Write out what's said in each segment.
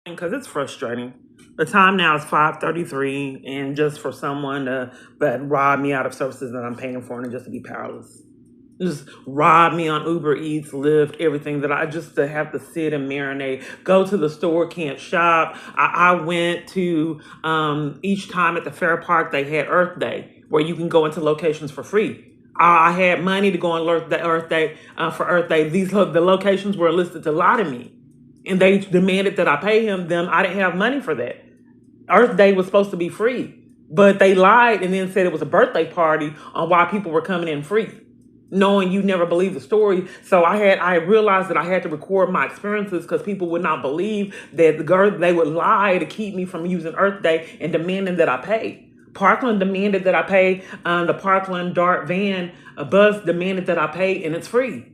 because it's frustrating. The time now is 5:33, and just for someone to rob me out of services that I'm paying for, and just to be powerless, just rob me on Uber Eats, Lyft, everything that I just to have to sit and marinate. Go to the store, can't shop. I went to each time at the Fair Park they had Earth Day, where you can go into locations for free. I had money to go on Earth Day for Earth Day. The locations were listed to lie to me, and they demanded that I pay them. I didn't have money for that. Earth Day was supposed to be free, but they lied and then said it was a birthday party on why people were coming in free, knowing you never believe the story. So I realized that I had to record my experiences because people would not believe that they would lie to keep me from using Earth Day and demanding that I pay. Parkland demanded that I pay. The Parkland Dart van bus demanded that I pay, and it's free.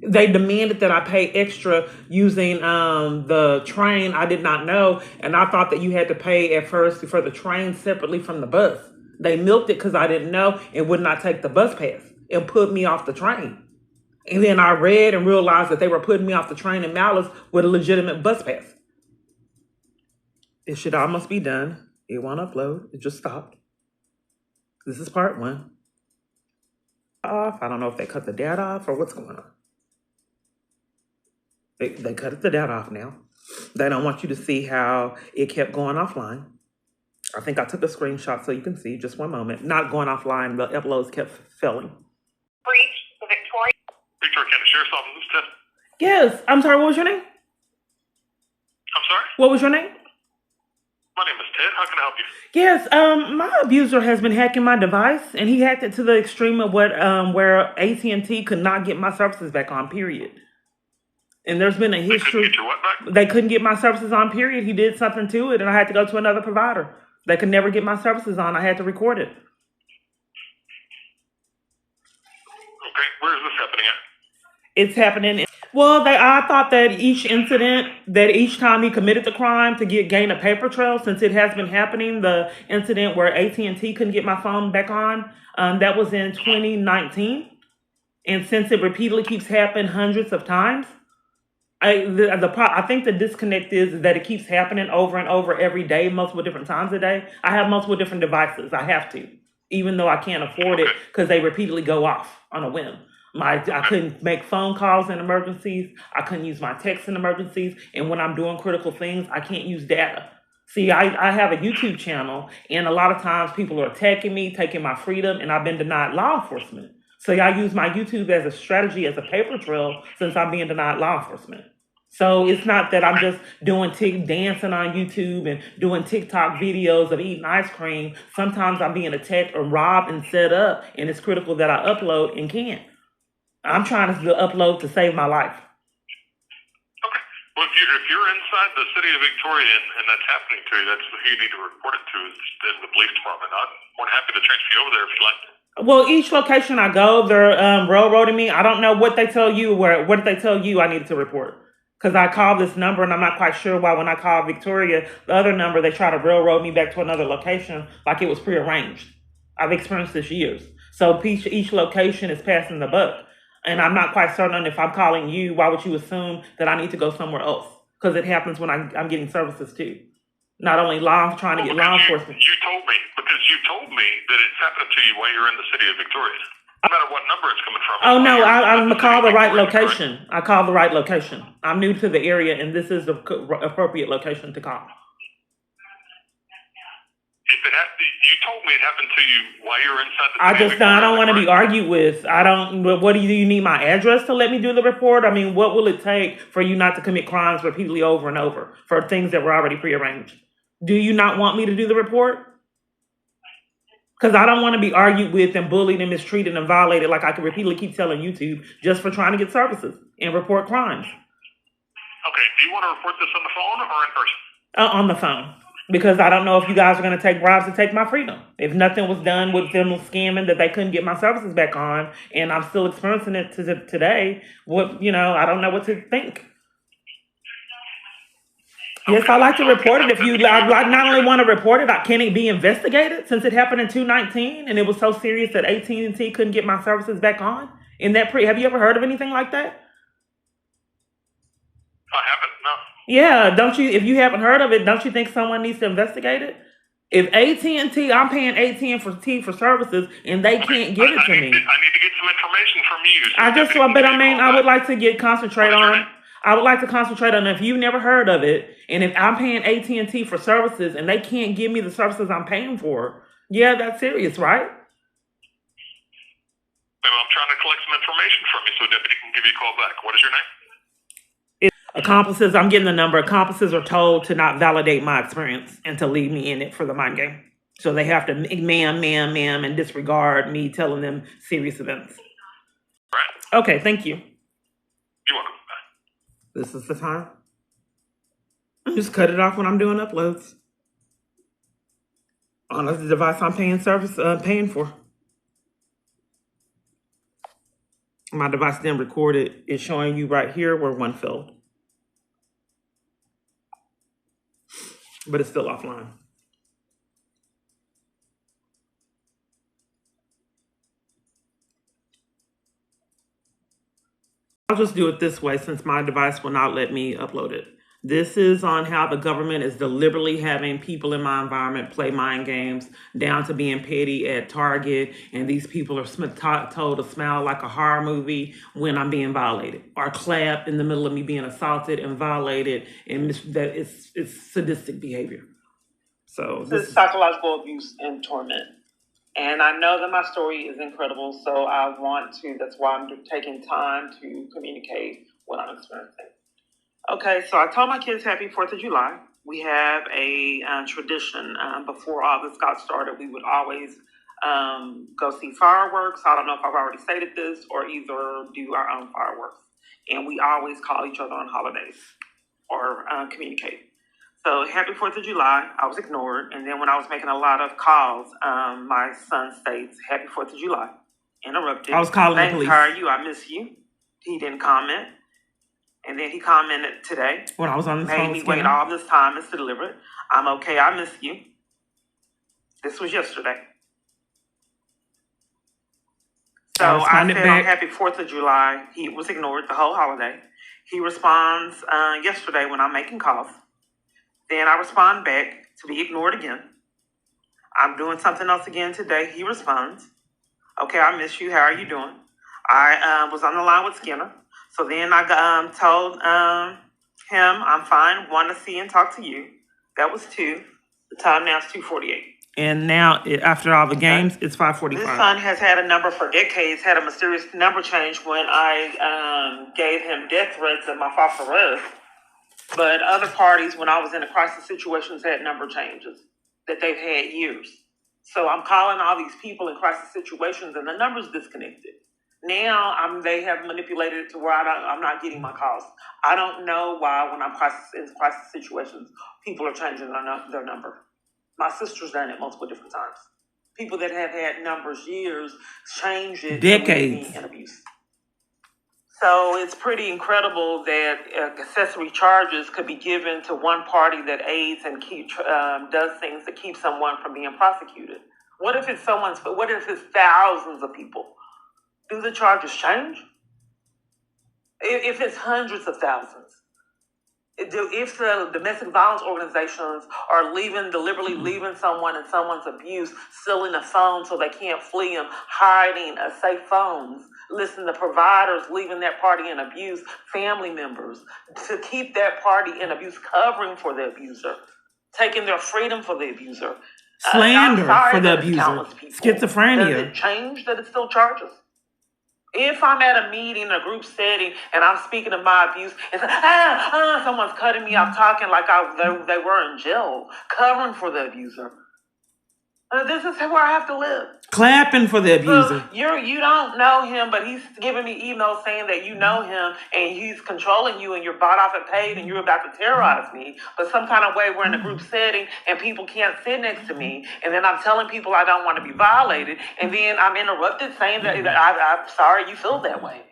They demanded that I pay extra using the train. I did not know, and I thought that you had to pay at first for the train separately from the bus. They milked it because I didn't know and would not take the bus pass and put me off the train. And then I read and realized that they were putting me off the train in Malice with a legitimate bus pass. It should almost be done. It won't upload. It just stopped. This is part 1. Off. I don't know if they cut the data off or what's going on. They cut the data off now. They don't want you to see how it kept going offline. I think I took a screenshot so you can see. Just one moment. Not going offline. The uploads kept failing. Breach the Victoria County Sheriff's Office. This is Ted. Yes. I'm sorry. What was your name? I'm sorry? What was your name? My name is Ted. How can I help you? Yes. My abuser has been hacking my device, and he hacked it to the extreme of where AT&T could not get my services back on, period. And there's been a history. They couldn't get your what back? They couldn't get my services on, period. He did something to it, and I had to go to another provider. They could never get my services on. I had to record it. Okay. Where is this happening at? It's happening. Well, I thought that each time he committed the crime to gain a paper trail, since it has been happening, the incident where AT&T couldn't get my phone back on, that was in 2019. And since it repeatedly keeps happening hundreds of times, I think the disconnect is that it keeps happening over and over every day, multiple different times a day. I have multiple different devices. I have to, even though I can't afford it because they repeatedly go off on a whim. I couldn't make phone calls in emergencies. I couldn't use my text in emergencies. And when I'm doing critical things, I can't use data. See, I have a YouTube channel, and a lot of times people are attacking me, taking my freedom, and I've been denied law enforcement. So I use my YouTube as a strategy, as a paper trail, since I'm being denied law enforcement. So it's not that I'm just doing dancing on YouTube and doing TikTok videos of eating ice cream. Sometimes I'm being attacked or robbed and set up, and it's critical that I upload and can't. I'm trying to upload to save my life. Okay. Well, if you're inside the city of Victoria and that's happening to you, that's who you need to report it to is the police department. I'm more than happy to transfer you over there if you'd like. Well, each location I go, they're railroading me. I don't know what they tell you. What did they tell you I needed to report? Because I called this number, and I'm not quite sure why when I called Victoria, the other number, they try to railroad me back to another location like it was prearranged. I've experienced this years. So each location is passing the buck. And I'm not quite certain if I'm calling you, why would you assume that I need to go somewhere else? Because it happens when I'm getting services too. Not only trying to get law enforcement. You told me that it's happening to you while you're in the city of Victoria. No matter what number it's coming from. Oh, no, I'm going to call the right location. I called the right location. I'm new to the area, and this is the appropriate location to call. You told me it happened to you while you're inside the city. I don't want to be argued with. What do you need my address to let me do the report? I mean, what will it take for you not to commit crimes repeatedly over and over for things that were already prearranged? Do you not want me to do the report? Because I don't want to be argued with and bullied and mistreated and violated like I can repeatedly keep telling YouTube just for trying to get services and report crimes. Okay, do you want to report this on the phone or in person? On the phone. Because I don't know if you guys are going to take bribes to take my freedom. If nothing was done with them scamming that they couldn't get my services back on, and I'm still experiencing it today, I don't know what to think. Yes, I like to report it. I not only want to report it, can it be investigated since it happened in 2019 and it was so serious that AT&T couldn't get my services back on? Have you ever heard of anything like that? I haven't, no. Yeah, don't you? If you haven't heard of it, don't you think someone needs to investigate it? If AT&T, I'm paying AT&T for services, and they can't give it to me. I need to get some information from you. So I just, deputy can but give I you a mean, call I would back. like to concentrate What is your on. name? I would like to concentrate on if you've never heard of it, and if I'm paying AT&T for services, and they can't give me the services I'm paying for. Yeah, that's serious, right? Well, I'm trying to collect some information from you, so deputy can give you a call back. What is your name? Accomplices, I'm getting the number. Accomplices are told to not validate my experience and to leave me in it for the mind game. So they have to ma'am, and disregard me telling them serious events. Right. Okay, thank you. You're welcome. Bye. This is the time. Just cut it off when I'm doing uploads on the device I'm paying for. My device then recorded is showing you right here where one failed, but it's still offline. I'll just do it this way since my device will not let me upload it. This is on how the government is deliberately having people in my environment play mind games, down to being petty at Target, and these people are told to smile like a horror movie when I'm being violated, or clap in the middle of me being assaulted and violated, and that it's sadistic behavior. So this is psychological abuse and torment. And I know that my story is incredible, so that's why I'm taking time to communicate what I'm experiencing. Okay, so I told my kids happy 4th of July. We have a tradition. Before all this got started, we would always go see fireworks. I don't know if I've already stated this, or either do our own fireworks. And we always call each other on holidays or communicate. So happy 4th of July. I was ignored. And then when I was making a lot of calls, my son states, happy 4th of July. Interrupted. I was calling the police. How are you? I miss you. He didn't comment. And then he commented today. When I was on the phone. Made me wait all this time. It's deliberate. I'm okay. I miss you. This was yesterday. So I said on happy 4th of July. He was ignored the whole holiday. He responds yesterday when I'm making calls. Then I respond back to be ignored again. I'm doing something else again today. He responds, okay, I miss you. How are you doing? I was on the line with Skinner. So then I told him I'm fine, want to see and talk to you. That was 2. The time now is 2:48. And now, after all the games, it's 5:45. This son has had a number for decades, had a mysterious number change when I gave him death threats and my false arrest. But other parties, when I was in a crisis situations, had number changes that they've had years. So I'm calling all these people in crisis situations, and the number's disconnected. Now they have manipulated it to where I'm not getting my calls. I don't know why when I'm in crisis situations, people are changing their number. My sister's done it multiple different times. People that have had numbers years change it. Decades. And abuse. So it's pretty incredible that accessory charges could be given to one party that aids and does things that keep someone from being prosecuted. What if it's thousands of people? Do the charges change? If it's hundreds of thousands? If the domestic violence organizations are deliberately leaving someone in someone's abuse, stealing a phone so they can't flee them, hiding safe phones, listen to providers leaving that party in abuse, family members, to keep that party in abuse, covering for the abuser, taking their freedom for the abuser. Slander for the abuser. Schizophrenia. Does it change that it still charges? If I'm at a meeting, a group setting, and I'm speaking of my abuse, and someone's cutting me off talking like they were in jail, covering for the abuser. This is where I have to live. Clapping for the abuser. You don't know him, but he's giving me emails saying that you know him, and he's controlling you, and you're bought off and paid, and you're about to terrorize me. But some kind of way we're in a group setting, and people can't sit next to me, and then I'm telling people I don't want to be violated, and then I'm interrupted saying that I'm sorry you feel that way.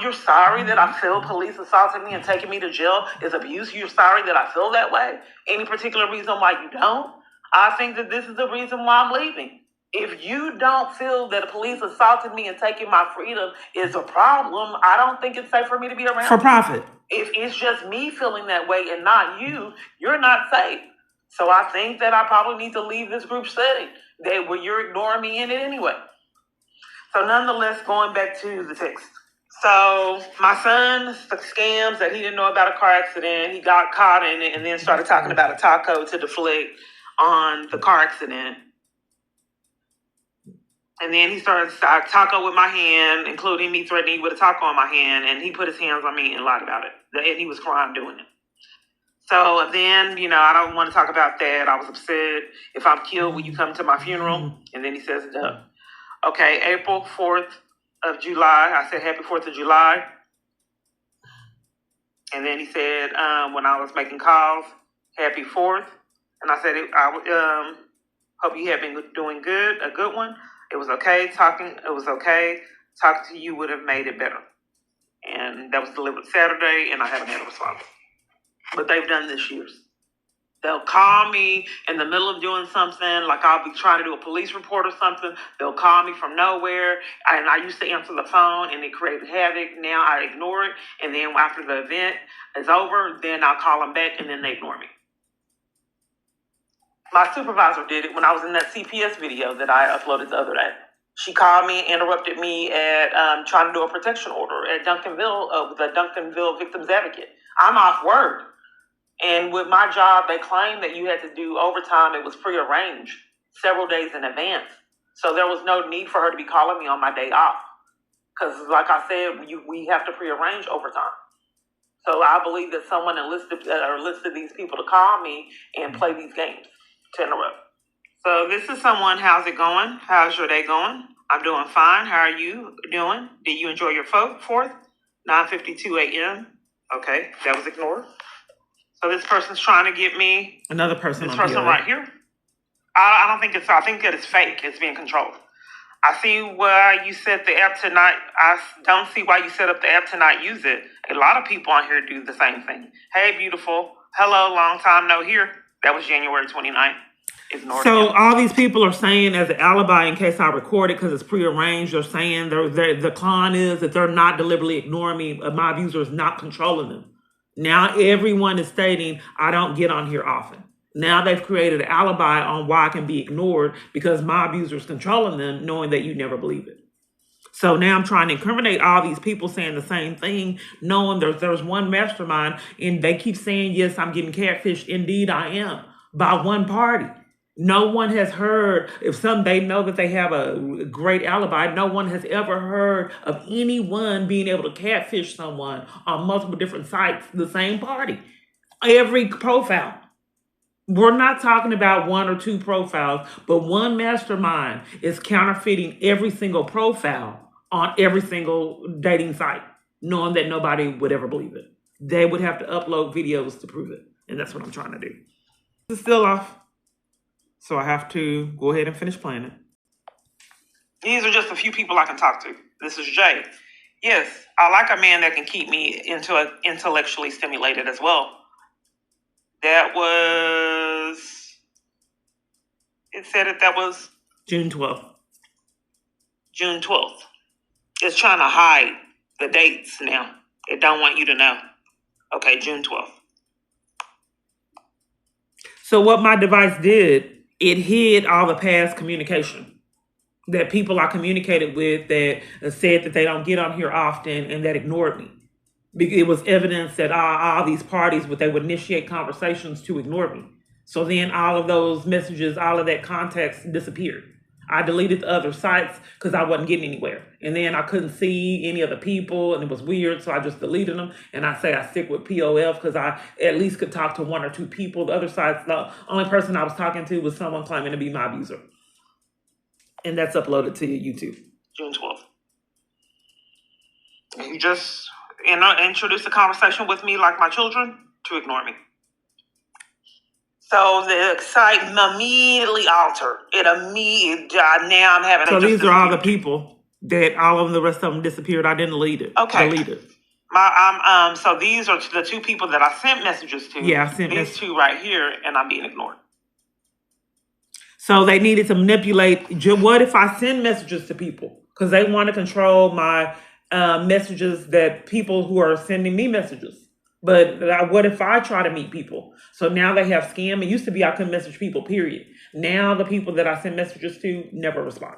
You're sorry that I feel police assaulting me and taking me to jail is abuse. You're sorry that I feel that way. Any particular reason why you don't? I think that this is the reason why I'm leaving. If you don't feel that the police assaulting me and taking my freedom is a problem, I don't think it's safe for me to be around. For profit. If it's just me feeling that way and not you, you're not safe. So I think that I probably need to leave this group setting where you're ignoring me in it anyway. So nonetheless, going back to the text. So my son scams that he didn't know about a car accident. He got caught in it and then started talking about a taco to deflect on the car accident. And then he started taco with my hand, including me threatening with a taco on my hand. And he put his hands on me and lied about it. And he was crying doing it. So then, I don't want to talk about that. I was upset. If I'm killed, will you come to my funeral? And then he says, duh. Okay, April 4th of July. I said, happy 4th of July. And then he said, when I was making calls, happy 4th. And I said, I hope you have been doing good, a good one. It was okay talking. It was okay. Talking to you would have made it better. And that was delivered Saturday, and I haven't had a response. But they've done this years. They'll call me in the middle of doing something, like I'll be trying to do a police report or something. They'll call me from nowhere, and I used to answer the phone, and it created havoc. Now I ignore it, and then after the event is over, then I'll call them back, and then they ignore me. My supervisor did it when I was in that CPS video that I uploaded the other day. She called me, interrupted me at trying to do a protection order at Duncanville, the Duncanville Victims Advocate. I'm off work. And with my job, they claimed that you had to do overtime. It was prearranged several days in advance. So there was no need for her to be calling me on my day off. Because like I said, we have to prearrange overtime. So I believe that someone enlisted these people to call me and play these games to interrupt. So this is someone, how's it going? How's your day going? I'm doing fine. How are you doing? Did you enjoy your 4th? 9:52 a.m. Okay, that was ignored. So this person's trying to get me. Another person. This person right here. I don't think I think that it's fake. It's being controlled. I see why you set the app to not. I don't see why you set up the app to not use it. A lot of people on here do the same thing. Hey, beautiful. Hello, long time no hear. That was January 29th. So all these people are saying as an alibi in case I record it because it's prearranged. They're saying the con is that they're not deliberately ignoring me. My abuser is not controlling them. Now everyone is stating I don't get on here often. Now they've created an alibi on why I can be ignored because my abuser is controlling them, knowing that you never believe it. So now I'm trying to incriminate all these people saying the same thing, knowing there's one mastermind, and they keep saying, yes, I'm getting catfished. Indeed, I am, by one party. No one has heard, they know that they have a great alibi, no one has ever heard of anyone being able to catfish someone on multiple different sites, the same party. Every profile. We're not talking about one or two profiles, but one mastermind is counterfeiting every single profile on every single dating site, knowing that nobody would ever believe it. They would have to upload videos to prove it. And that's what I'm trying to do. This is still off. So I have to go ahead and finish playing it. These are just a few people I can talk to. This is Jay. Yes, I like a man that can keep me intellectually stimulated as well. That was June 12th. June 12th. It's trying to hide the dates now. It don't want you to know. Okay, June 12th. So what my device did, it hid all the past communication that people I communicated with that said that they don't get on here often and that ignored me. It was evidence that all these parties, they would initiate conversations to ignore me. So then all of those messages, all of that context disappeared. I deleted the other sites because I wasn't getting anywhere. And then I couldn't see any of the people and it was weird. So I just deleted them. And I stick with POF because I at least could talk to one or two people. The other sites, the only person I was talking to was someone claiming to be my abuser. And that's uploaded to YouTube. June 12th. And you just introduce a conversation with me like my children to ignore me. So the site immediately altered. Now I'm having. So these are all the people that all of the rest of them disappeared. I didn't delete it. Okay. Deleted. So these are the two people that I sent messages to. Yeah, I sent these two right here, and I'm being ignored. So they needed to manipulate. What if I send messages to people because they want to control my messages that people who are sending me messages? But what if I try to meet people? So now they have scam. It used to be I couldn't message people, period. Now the people that I send messages to never respond.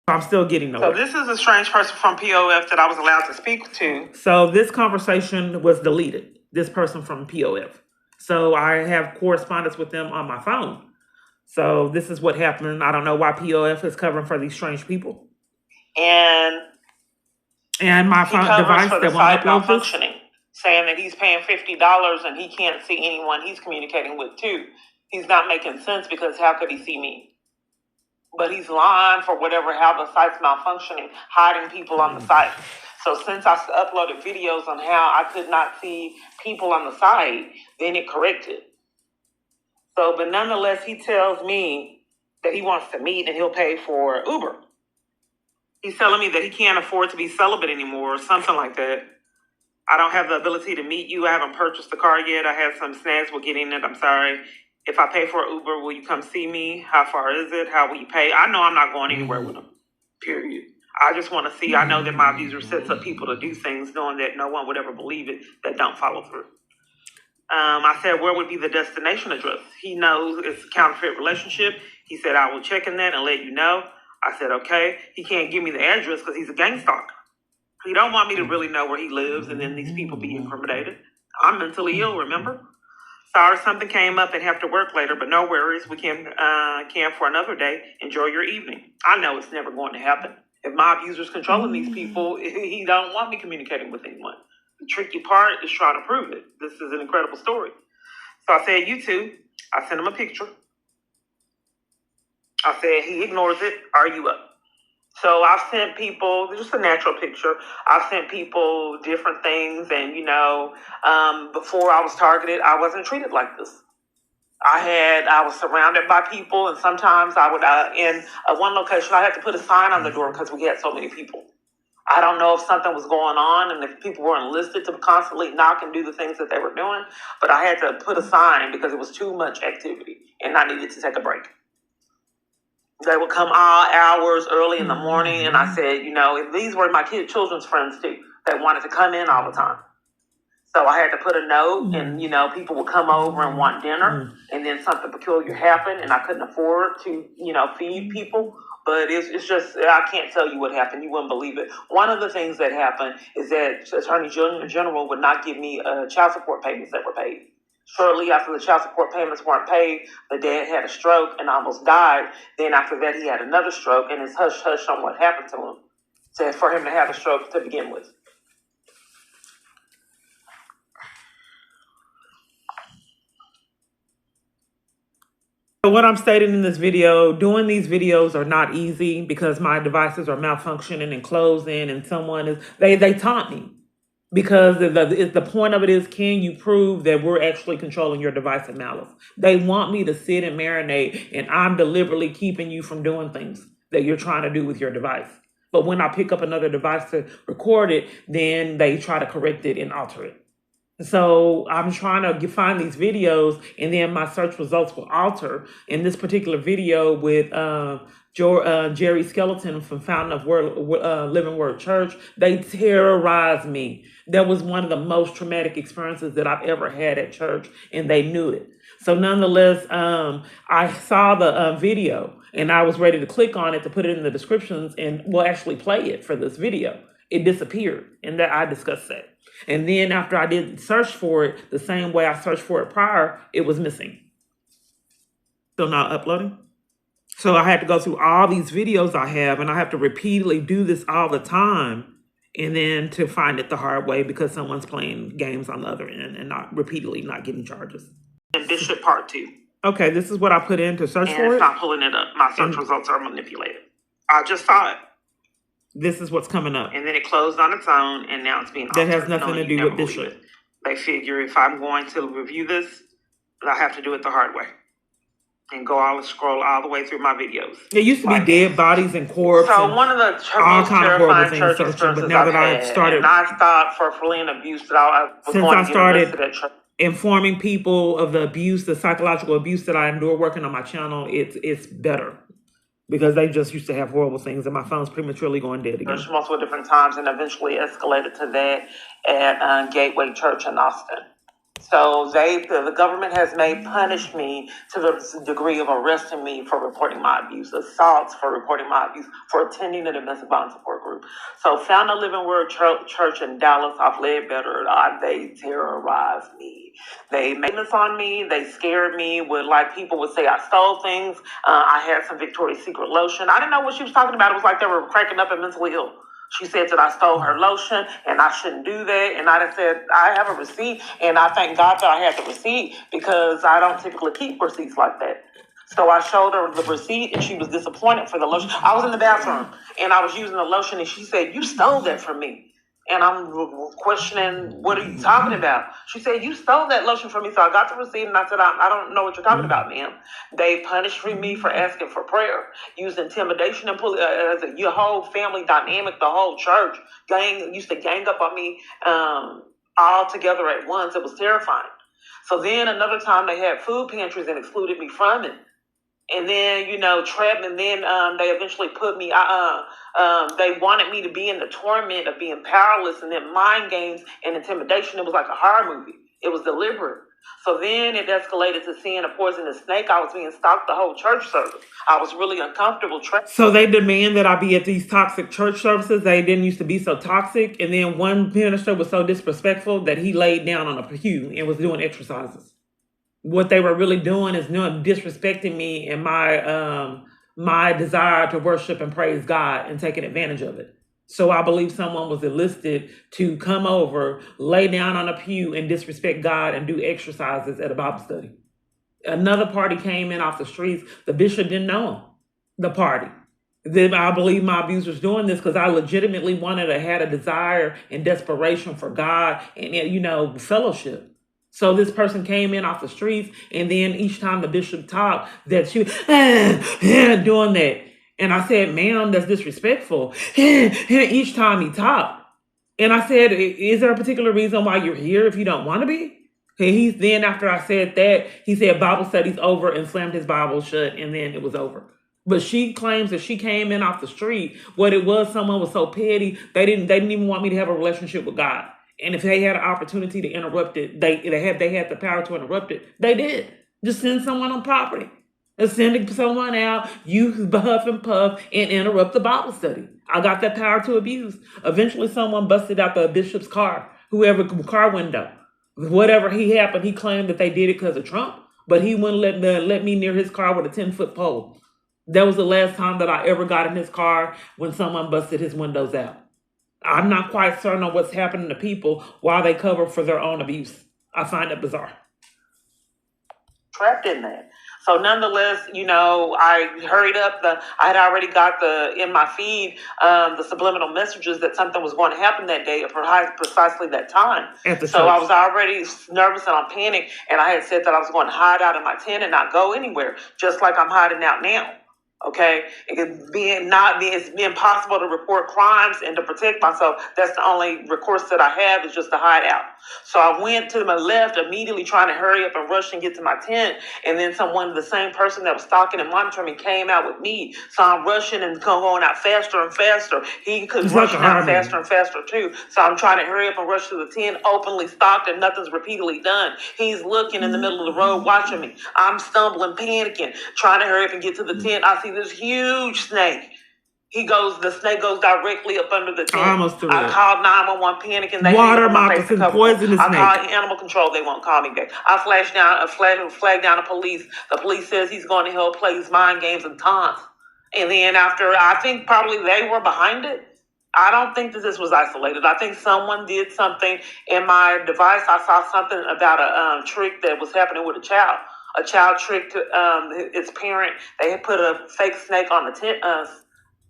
I'm still getting nowhere. So this is a strange person from POF that I was allowed to speak to. So this conversation was deleted, this person from POF. So I have correspondence with them on my phone. So this is what happened. I don't know why POF is covering for these strange people. And my phone device that won't upload malfunctioning, saying that he's paying $50 and he can't see anyone he's communicating with too. He's not making sense because how could he see me? But he's lying for whatever, how the site's malfunctioning, hiding people on the site. So since I uploaded videos on how I could not see people on the site, then it corrected. So, but nonetheless, he tells me that he wants to meet and he'll pay for Uber. He's telling me that he can't afford to be celibate anymore or something like that. I don't have the ability to meet you. I haven't purchased the car yet. I have some snags with getting it. I'm sorry. If I pay for Uber, will you come see me? How far is it? How will you pay? I know I'm not going anywhere with him, period. I just want to see. I know that my abuser sets up people to do things knowing that no one would ever believe it, that don't follow through. I said, where would be the destination address? He knows it's a counterfeit relationship. He said, I will check in that and let you know. I said, okay. He can't give me the address because he's a gang stalker. He don't want me to really know where he lives and then these people be incriminated. I'm mentally ill, remember? Sorry, something came up and have to work later, but no worries. We can for another day. Enjoy your evening. I know it's never going to happen. If my abuser's controlling these people, he don't want me communicating with anyone. The tricky part is trying to prove it. This is an incredible story. So I said, you two. I sent him a picture. I said, he ignores it. Are you up? So I've sent people, just a natural picture. I've sent people different things. And, before I was targeted, I wasn't treated like this. I was surrounded by people. And sometimes I would, in one location, I had to put a sign on the door because we had so many people. I don't know if something was going on and if people were enlisted to constantly knock and do the things that they were doing. But I had to put a sign because it was too much activity and I needed to take a break. They would come all hours early in the morning. And I said, if these were my children's friends too, that wanted to come in all the time. So I had to put a note and, people would come over and want dinner and then something peculiar happened and I couldn't afford to, feed people. But it's just, I can't tell you what happened. You wouldn't believe it. One of the things that happened is that Attorney General would not give me child support payments that were paid. Shortly after the child support payments weren't paid, the dad had a stroke and almost died. Then after that, he had another stroke, and it's hush-hush on what happened to him for him to have a stroke to begin with. So what I'm stating in this video, doing these videos are not easy because my devices are malfunctioning and closing, and someone is, they taunt me. Because the point of it is, can you prove that we're actually controlling your device and malice? They want me to sit and marinate, and I'm deliberately keeping you from doing things that you're trying to do with your device. But when I pick up another device to record it, then they try to correct it and alter it. So I'm trying to find these videos, and then my search results will alter. In this particular video with Jerry Skeleton from Fountain of Living Word Church, they terrorized me. That was one of the most traumatic experiences that I've ever had at church, and they knew it. So nonetheless, I saw the video, and I was ready to click on it to put it in the descriptions, and we'll actually play it for this video. It disappeared, and that I discussed that. And then after I did search for it, the same way I searched for it prior, it was missing. Still not uploading. So I had to go through all these videos I have, and I have to repeatedly do this all the time, and then to find it the hard way because someone's playing games on the other end and not getting charges. And Bishop Part 2. Okay, this is what I put in to search for it. It's not pulling it up. My search results are manipulated. I just saw it. This is what's coming up. And then it closed on its own, and now it's being altered. That has nothing to do with Bishop. They figure if I'm going to review this, I have to do it the hard way. And scroll all the way through my videos. It used to be dead bodies and corpse. So one of the most terrifying church experiences I've had, and I thought for fleeing abuse that I was going to get arrested at church. Informing people of the abuse, the psychological abuse that I endure working on my channel, it's better. because they just used to have horrible things, and my phone's prematurely going dead again. Multiple different times, and eventually escalated to that at Gateway Church in Austin. So the government has punished me to the degree of arresting me for reporting my abuse, assaults for reporting my abuse, for attending a domestic violence support group. So Found a Living Word Church in Dallas off Ledbetter, they terrorized me. They made this on me. They scared me with, like, people would say I stole things. I had some Victoria's Secret lotion. I didn't know what she was talking about. It was like they were cracking up and mentally ill. She said that I stole her lotion and I shouldn't do that. And I said, I have a receipt, and I thank God that I had the receipt because I don't typically keep receipts like that. So I showed her the receipt, and she was disappointed for the lotion. I was in the bathroom and I was using the lotion, and she said, "You stole that from me." And I'm questioning, what are you talking about? She said, "You stole that lotion from me." So I got the receipt, and I said, I don't know what you're talking about, ma'am. They punished me for asking for prayer, used intimidation and as your whole family dynamic, the whole church used to gang up on me all together at once. It was terrifying. So then another time they had food pantries and excluded me from it. And then, trapped, and then they eventually put me, they wanted me to be in the torment of being powerless, and then mind games and intimidation. It was like a horror movie. It was deliberate. So then it escalated to seeing a poisonous snake. I was being stalked the whole church service. I was really uncomfortable. So they demand that I be at these toxic church services. They didn't used to be so toxic. And then one minister was so disrespectful that he laid down on a pew and was doing exercises. What they were really doing is disrespecting me and my desire to worship and praise God, and taking advantage of it. So I believe someone was enlisted to come over, lay down on a pew, and disrespect God and do exercises at a Bible study. Another party came in off the streets. The bishop didn't know him, the party. Then I believe my abusers doing this because I legitimately had a desire and desperation for God and, fellowship. So this person came in off the streets, and then each time the bishop talked, that she was doing that. And I said, "Ma'am, that's disrespectful." Each time he talked. And I said, "Is there a particular reason why you're here if you don't want to be?" Then after I said that, he said, "Bible study's over," and slammed his Bible shut, and then it was over. But she claims that she came in off the street. What it was, someone was so petty, they didn't even want me to have a relationship with God. And if they had an opportunity to interrupt it, they had the power to interrupt it. They did. Just send someone on property. And sending someone out, you huff and puff and interrupt the Bible study. I got that power to abuse. Eventually someone busted out the bishop's car window. Whatever happened, he claimed that they did it because of Trump, but he wouldn't let me near his car with a 10-foot pole. That was the last time that I ever got in his car, when someone busted his windows out. I'm not quite certain on what's happening to people while they cover for their own abuse. I find it bizarre. Trapped in that. So nonetheless, I hurried up. I had already got in my feed the subliminal messages that something was going to happen that day at precisely that time. So I was already nervous and on panic, and I had said that I was going to hide out in my tent and not go anywhere, just like I'm hiding out now. Okay, it's being possible to report crimes and to protect myself. That's the only recourse that I have, is just to hide out. So I went to my left, immediately trying to hurry up and rush and get to my tent. And then the same person that was stalking and monitoring me came out with me. So I'm rushing and going out faster and faster. He could rush out faster and faster too. So I'm trying to hurry up and rush to the tent, openly stalked, and nothing's repeatedly done. He's looking in the middle of the road, watching me. I'm stumbling, panicking, trying to hurry up and get to the tent. I see this huge snake. The snake goes directly up under the tent. I called 911, panicking. They water moccasin, poisonous snake. I called animal control. They won't call me back. I flag down the police. The police says he's going to help play his mind games and taunts. And then after, I think probably they were behind it. I don't think that this was isolated. I think someone did something in my device. I saw something about a trick that was happening with a child. A child tricked its parent. They had put a fake snake on the tent.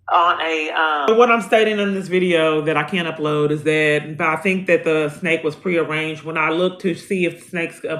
What I'm stating in this video that I can't upload is that I think that the snake was prearranged. When I looked to see if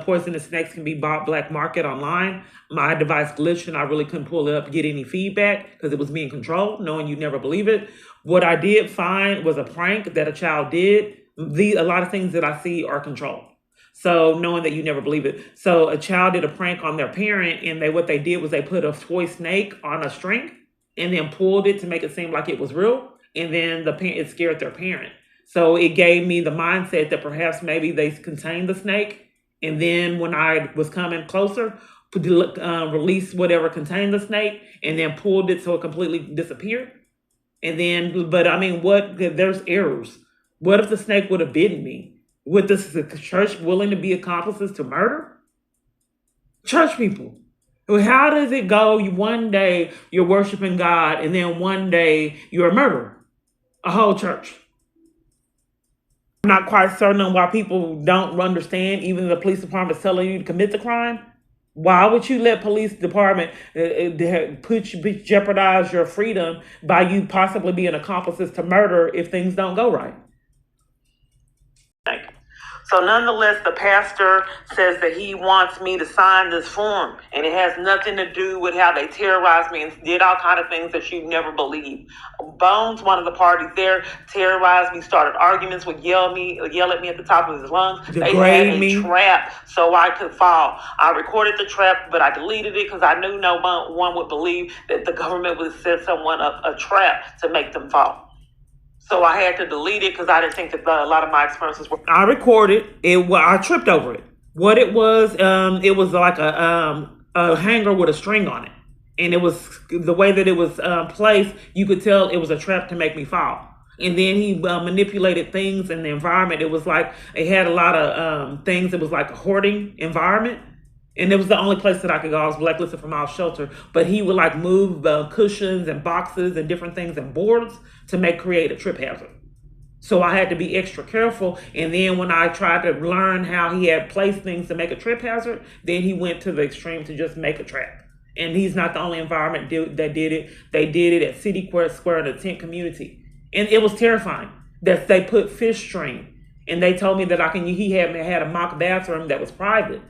poisonous snakes can be bought black market online, my device glitched and I really couldn't pull it up to get any feedback because it was being controlled, knowing you'd never believe it. What I did find was a prank that a child did. A lot of things that I see are controlled. So knowing that you never believe it. So a child did a prank on their parent, and what they did was they put a toy snake on a string, and then pulled it to make it seem like it was real. And then it scared their parent. So it gave me the mindset that perhaps maybe they contained the snake. And then when I was coming closer, released whatever contained the snake and then pulled it so it completely disappeared. And then, but I mean, there's errors. What if the snake would have bitten me? Would the church willing to be accomplices to murder? Church people. How does it go? One day you're worshiping God, and then one day you're a murderer. A whole church. I'm not quite certain on why people don't understand, even the police department is telling you to commit the crime. Why would you let police department jeopardize your freedom by you possibly being accomplices to murder if things don't go right? So nonetheless, the pastor says that he wants me to sign this form, and it has nothing to do with how they terrorized me and did all kind of things that you'd never believe. Bones, one of the parties there, terrorized me, started arguments, would yell at me at the top of his lungs. They had a trap so I could fall. I recorded the trap, but I deleted it because I knew no one would believe that the government would set someone up a trap to make them fall. So I had to delete it because I didn't think that a lot of my experiences were. I recorded it. I tripped over it. What it was like a hanger with a string on it, and it was the way that it was placed. You could tell it was a trap to make me fall. And then he manipulated things in the environment. It was like it had a lot of things. It was like a hoarding environment. And it was the only place that I could go. I was blacklisted from our shelter. But he would like move cushions and boxes and different things and boards to create a trip hazard. So I had to be extra careful. And then when I tried to learn how he had placed things to make a trip hazard, then he went to the extreme to just make a trap. And he's not the only environment that did it. They did it at City Square in the tent community. And it was terrifying that they put fish string. And they told me that he had a mock bathroom that was private.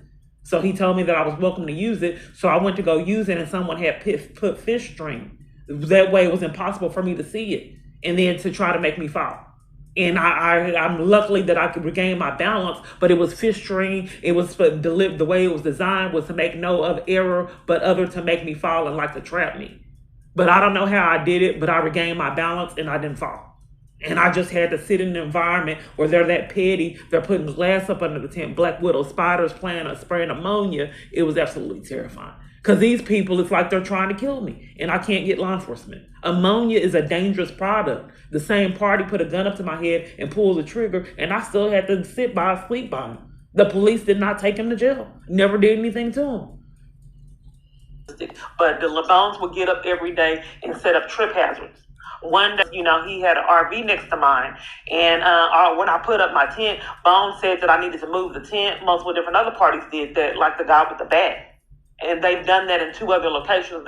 So he told me that I was welcome to use it. So I went to go use it, and someone had put fish string. That way it was impossible for me to see it. And then to try to make me fall. And I'm luckily that I could regain my balance, but it was fish string. It was the way it was designed was to make no other error, but other to make me fall and like to trap me. But I don't know how I did it, but I regained my balance and I didn't fall. And I just had to sit in an environment where they're that petty. They're putting glass up under the tent, black widow spiders spraying ammonia. It was absolutely terrifying. Because these people, it's like they're trying to kill me. And I can't get law enforcement. Ammonia is a dangerous product. The same party put a gun up to my head and pulled the trigger. And I still had to sleep by him. The police did not take him to jail. Never did anything to him. But the Bones would get up every day and set up trip hazards. One day, he had an RV next to mine. And when I put up my tent, Bones said that I needed to move the tent. Multiple different other parties did that, like the guy with the bat. And they've done that in 2 other locations.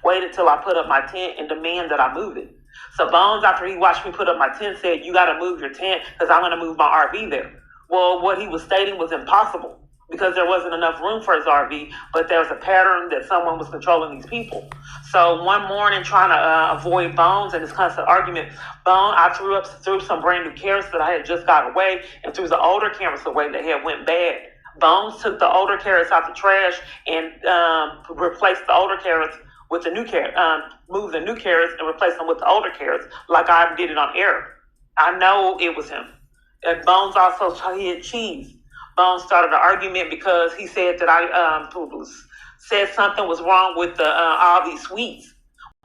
Waited till I put up my tent and demand that I move it. So Bones, after he watched me put up my tent, said, "You got to move your tent because I'm going to move my RV there." Well, what he was stating was impossible because there wasn't enough room for his RV, but there was a pattern that someone was controlling these people. So one morning, trying to avoid Bones and this constant argument, I threw some brand new carrots that I had just got away and threw the older carrots away that had went bad. Bones took the older carrots out the trash and replaced the older carrots with the new carrots, moved the new carrots and replaced them with the older carrots like I did it on air. I know it was him. And Bones also hid cheese. Bones started an argument because he said that I said something was wrong with all these sweets.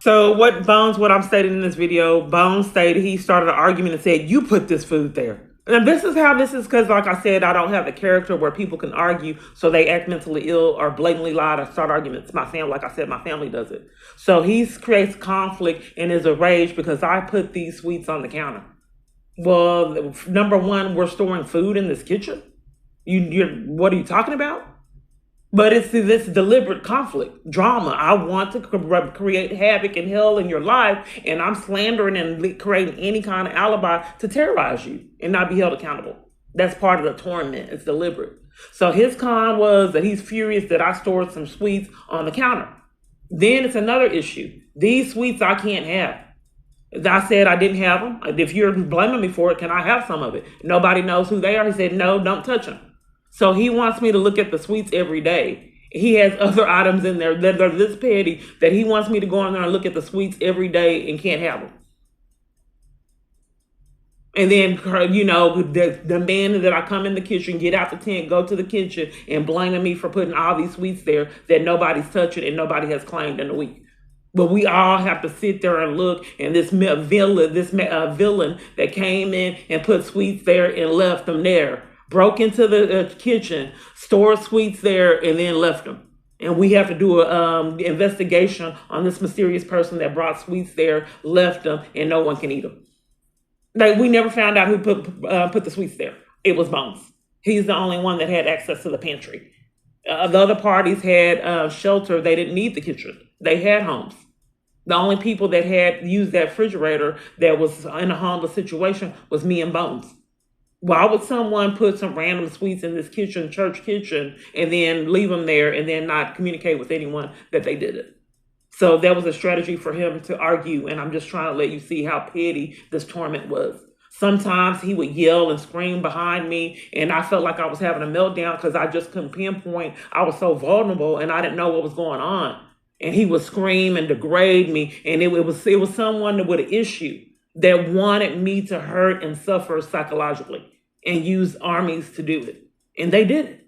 So what I'm stating in this video, Bones stated he started an argument and said, "You put this food there." And this is because, like I said, I don't have the character where people can argue, so they act mentally ill or blatantly lie to start arguments. My family, like I said, my family does it. So he creates conflict and is enraged because I put these sweets on the counter. Well, number one, we're storing food in this kitchen. What are you talking about? But it's this deliberate conflict, drama. I want to create havoc and hell in your life, and I'm slandering and creating any kind of alibi to terrorize you and not be held accountable. That's part of the torment. It's deliberate. So his con was that he's furious that I stored some sweets on the counter. Then it's another issue. These sweets I can't have. I said I didn't have them. If you're blaming me for it, can I have some of it? Nobody knows who they are. He said, "No, don't touch them." So he wants me to look at the sweets every day. He has other items in there that are this petty that he wants me to go in there and look at the sweets every day and can't have them. And then, the man that I come in the kitchen, get out the tent, go to the kitchen, and blaming me for putting all these sweets there that nobody's touching and nobody has claimed in a week. But we all have to sit there and look, and this villain that came in and put sweets there and left them there, broke into the kitchen, stored sweets there, and then left them. And we have to do an investigation on this mysterious person that brought sweets there, left them, and no one can eat them. Like, we never found out who put the sweets there. It was Bones. He's the only one that had access to the pantry. The other parties had shelter. They didn't need the kitchen. They had homes. The only people that had used that refrigerator that was in a homeless situation was me and Bones. Why would someone put some random sweets in this kitchen, church kitchen, and then leave them there and then not communicate with anyone that they did it? So that was a strategy for him to argue, and I'm just trying to let you see how petty this torment was. Sometimes he would yell and scream behind me, and I felt like I was having a meltdown because I just couldn't pinpoint. I was so vulnerable, and I didn't know what was going on. And he would scream and degrade me, and it was someone with an issue that wanted me to hurt and suffer psychologically and use armies to do it. And they did it.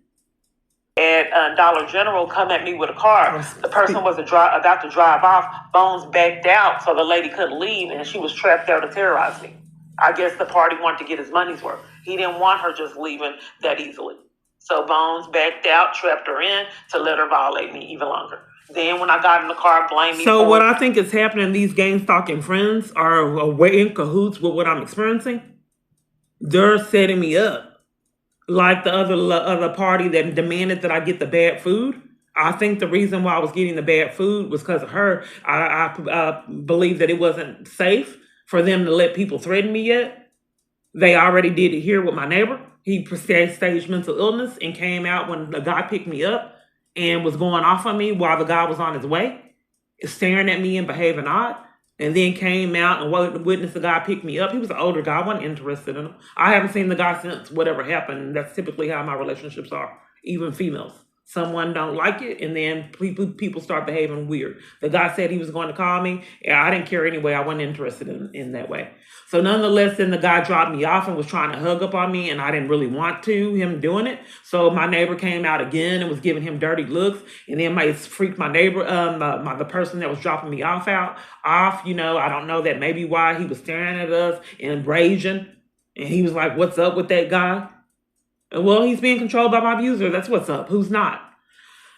At Dollar General, come at me with a car. The person was about to drive off. Bones backed out so the lady couldn't leave, and she was trapped there to terrorize me. I guess the party wanted to get his money's worth. He didn't want her just leaving that easily. So Bones backed out, trapped her in to let her violate me even longer. Then when I got in the car, blamed me So for what it. I think is happening, these gang stalking friends are way in cahoots with what I'm experiencing. They're setting me up. Like the other party that demanded that I get the bad food. I think the reason why I was getting the bad food was because of her. I believe that it wasn't safe for them to let people threaten me yet. They already did it here with my neighbor. He staged mental illness and came out when the guy picked me up and was going off on me while the guy was on his way, staring at me and behaving odd. And then came out and witnessed the guy pick me up. He was an older guy. I wasn't interested in him. I haven't seen the guy since whatever happened. That's typically how my relationships are, even females. Someone don't like it, and then people start behaving weird. The guy said he was going to call me. Yeah, I didn't care anyway. I wasn't interested in that way. So nonetheless, then the guy dropped me off and was trying to hug up on me, and I didn't really want him doing it. So my neighbor came out again and was giving him dirty looks, and then it freaked my neighbor, the person that was dropping me off. I don't know, that maybe why he was staring at us and raging, and he was like, "What's up with that guy?" And well, he's being controlled by my abuser. That's what's up. Who's not?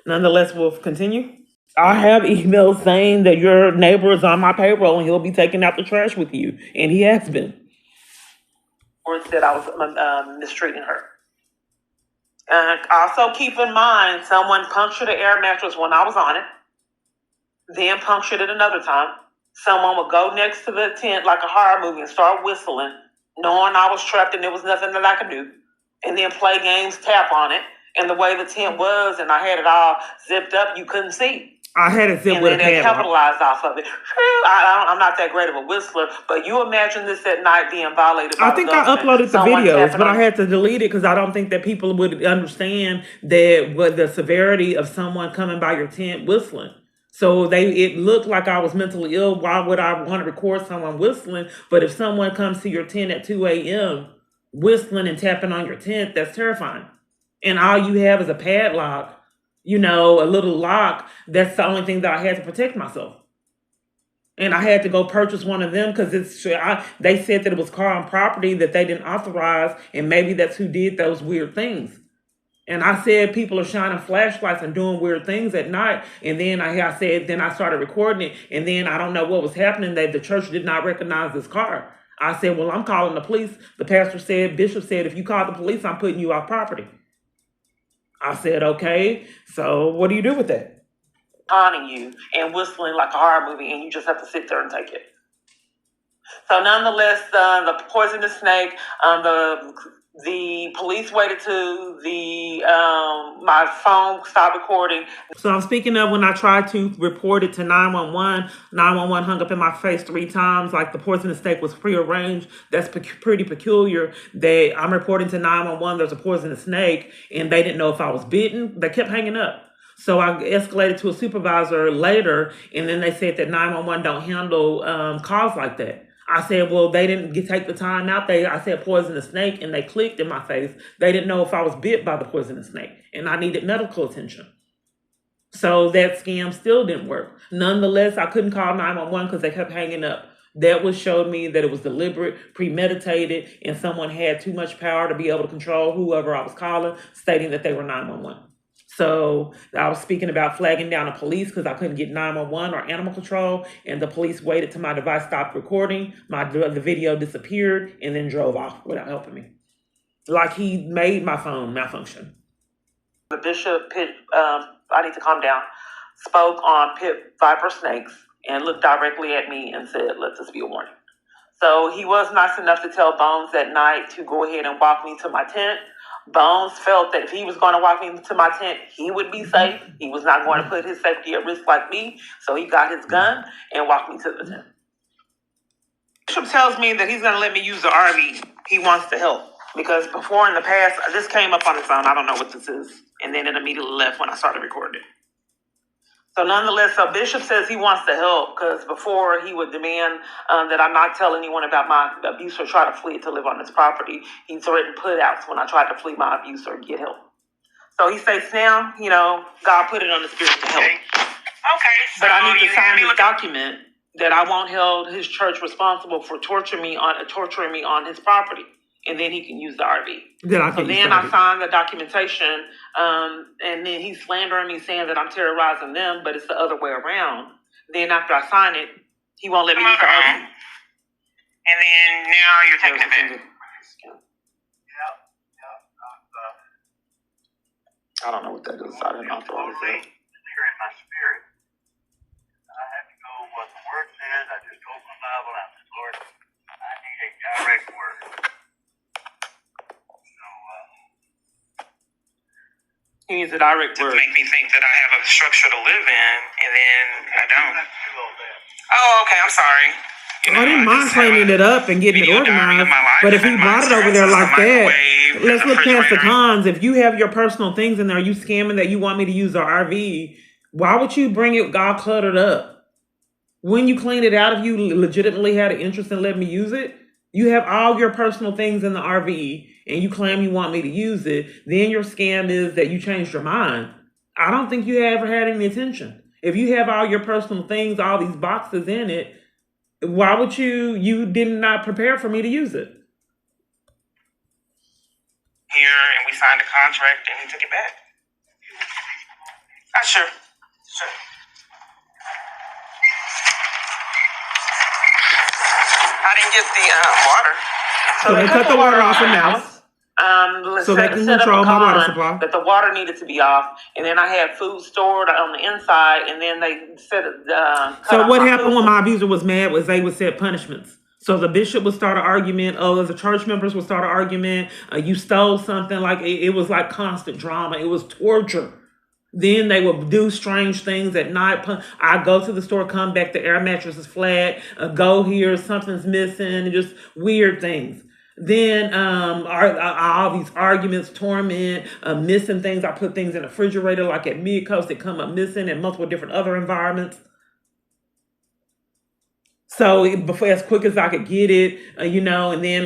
Nonetheless, we'll continue. I have emails saying that your neighbor is on my payroll and he'll be taking out the trash with you. And he has been. Or said I was mistreating her. Also keep in mind, someone punctured the air mattress when I was on it. Then punctured it another time. Someone would go next to the tent like a horror movie and start whistling, knowing I was trapped and there was nothing that I could do. And then play games, tap on it. And the way the tent was, and I had it all zipped up, you couldn't see. I had it zipped with a And then they padlock. capitalized off of it. I'm not that great of a whistler, but you imagine this at night being violated by I think the I government. uploaded the Someone videos, tapping but I on- had to delete it because I don't think that people would understand the severity of someone coming by your tent whistling. So it looked like I was mentally ill. Why would I want to record someone whistling? But if someone comes to your tent at 2 a.m. whistling and tapping on your tent, that's terrifying. And all you have is a padlock, a little lock. That's the only thing that I had to protect myself. And I had to go purchase one of them because they said that it was car on property that they didn't authorize, and maybe that's who did those weird things. And I said people are shining flashlights and doing weird things at night. And then I started recording it, and then I don't know what was happening. The church did not recognize this car. I said, well, I'm calling the police. The bishop said, if you call the police, I'm putting you off property. I said, okay, so what do you do with that? Haunting you and whistling like a horror movie, and you just have to sit there and take it. So nonetheless, the poisonous snake, the police waited to my phone stopped recording. So I'm speaking of when I tried to report it to 911. 911 hung up in my face 3 times, like the poisonous snake was prearranged. That's pretty peculiar that I'm reporting to 911 there's a poisonous snake, and they didn't know if I was bitten. They kept hanging up. So I escalated to a supervisor later, and then they said that 911 don't handle calls like that. I said, well, they didn't take the time out. I said poisonous snake, and they clicked in my face. They didn't know if I was bit by the poisonous snake, and I needed medical attention. So that scam still didn't work. Nonetheless, I couldn't call 911 because they kept hanging up. That showed me that it was deliberate, premeditated, and someone had too much power to be able to control whoever I was calling, stating that they were 911. So I was speaking about flagging down the police because I couldn't get 911 or animal control, and the police waited till my device stopped recording. The video disappeared and then drove off without helping me. Like he made my phone malfunction. The bishop, I need to calm down, spoke on pit viper snakes and looked directly at me and said, let this be a warning. So he was nice enough to tell Bones that night to go ahead and walk me to my tent. Bones felt that if he was going to walk me to my tent, he would be safe. He was not going to put his safety at risk like me. So he got his gun and walked me to the tent. Bishop tells me that he's going to let me use the RV. He wants to help. Because before in the past, this came up on his phone. I don't know what this is. And then it immediately left when I started recording it. So nonetheless, Bishop says he wants to help because before he would demand that I not tell anyone about my abuse or try to flee to live on his property. He's written put-outs when I tried to flee my abuse or get help. So he states now, God put it on the spirit to help. Okay. So but I need to sign this document that I won't hold his church responsible for torturing me on his property. And then he can use the RV. Then I signed the documentation, and then he's slandering me, saying that I'm terrorizing them, but it's the other way around. Then after I sign it, he won't let me use the RV. And then now you're taking it back. I don't know what that is. I didn't authorize it. Here in my spirit. I have to go what the word says. I just open the Bible and I said, Lord, I need a direct word. He needs a direct word. To make me think that I have a structure to live in, and then I don't. Oh, okay, I'm sorry. I didn't mind cleaning it up and getting it organized, but if he brought it over there like that, let's look past the cons. If you have your personal things in there, you scamming that you want me to use our RV, why would you bring it all cluttered up? When you clean it out, if you legitimately had an interest in letting me use it, you have all your personal things in the RV and you claim you want me to use it, then your scam is that you changed your mind. I don't think you ever had any intention. If you have all your personal things, all these boxes in it, why would you did not prepare for me to use it? Here, and we signed a contract and he took it back. Sure. I didn't get the water. So they cut the water off the house. So they can control my water supply. That the water needed to be off, and then I had food stored on the inside, and then they said. So what happened when my abuser was mad was they would set punishments. So the bishop would start an argument. The church members would start an argument. You stole something. Like it was like constant drama. It was torture. Then they would do strange things at night. I go to the store, come back, the air mattress is flat. Go here, something's missing, just weird things. Then all these arguments, torment, missing things. I put things in the refrigerator, like at Mid-Coast, that come up missing in multiple different other environments. So before, as quick as I could get it, and then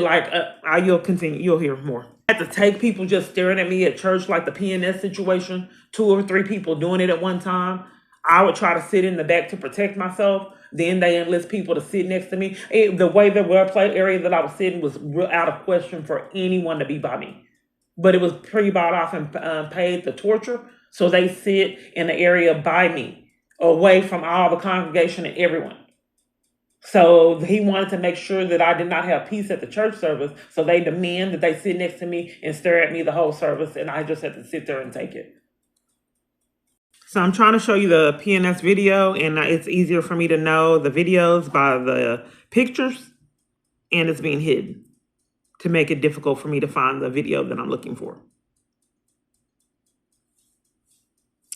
you'll continue, you'll hear more. I had to take people just staring at me at church, like the PNS situation, 2 or 3 people doing it at one time. I would try to sit in the back to protect myself. Then they enlist people to sit next to me. The way the wordplay area that I was sitting was real out of question for anyone to be by me. But it was pre-bought off and paid to torture. So they sit in the area by me, away from all the congregation and everyone. So he wanted to make sure that I did not have peace at the church service. So they demand that they sit next to me and stare at me the whole service. And I just had to sit there and take it. So I'm trying to show you the PNS video, and it's easier for me to know the videos by the pictures, and it's being hidden to make it difficult for me to find the video that I'm looking for.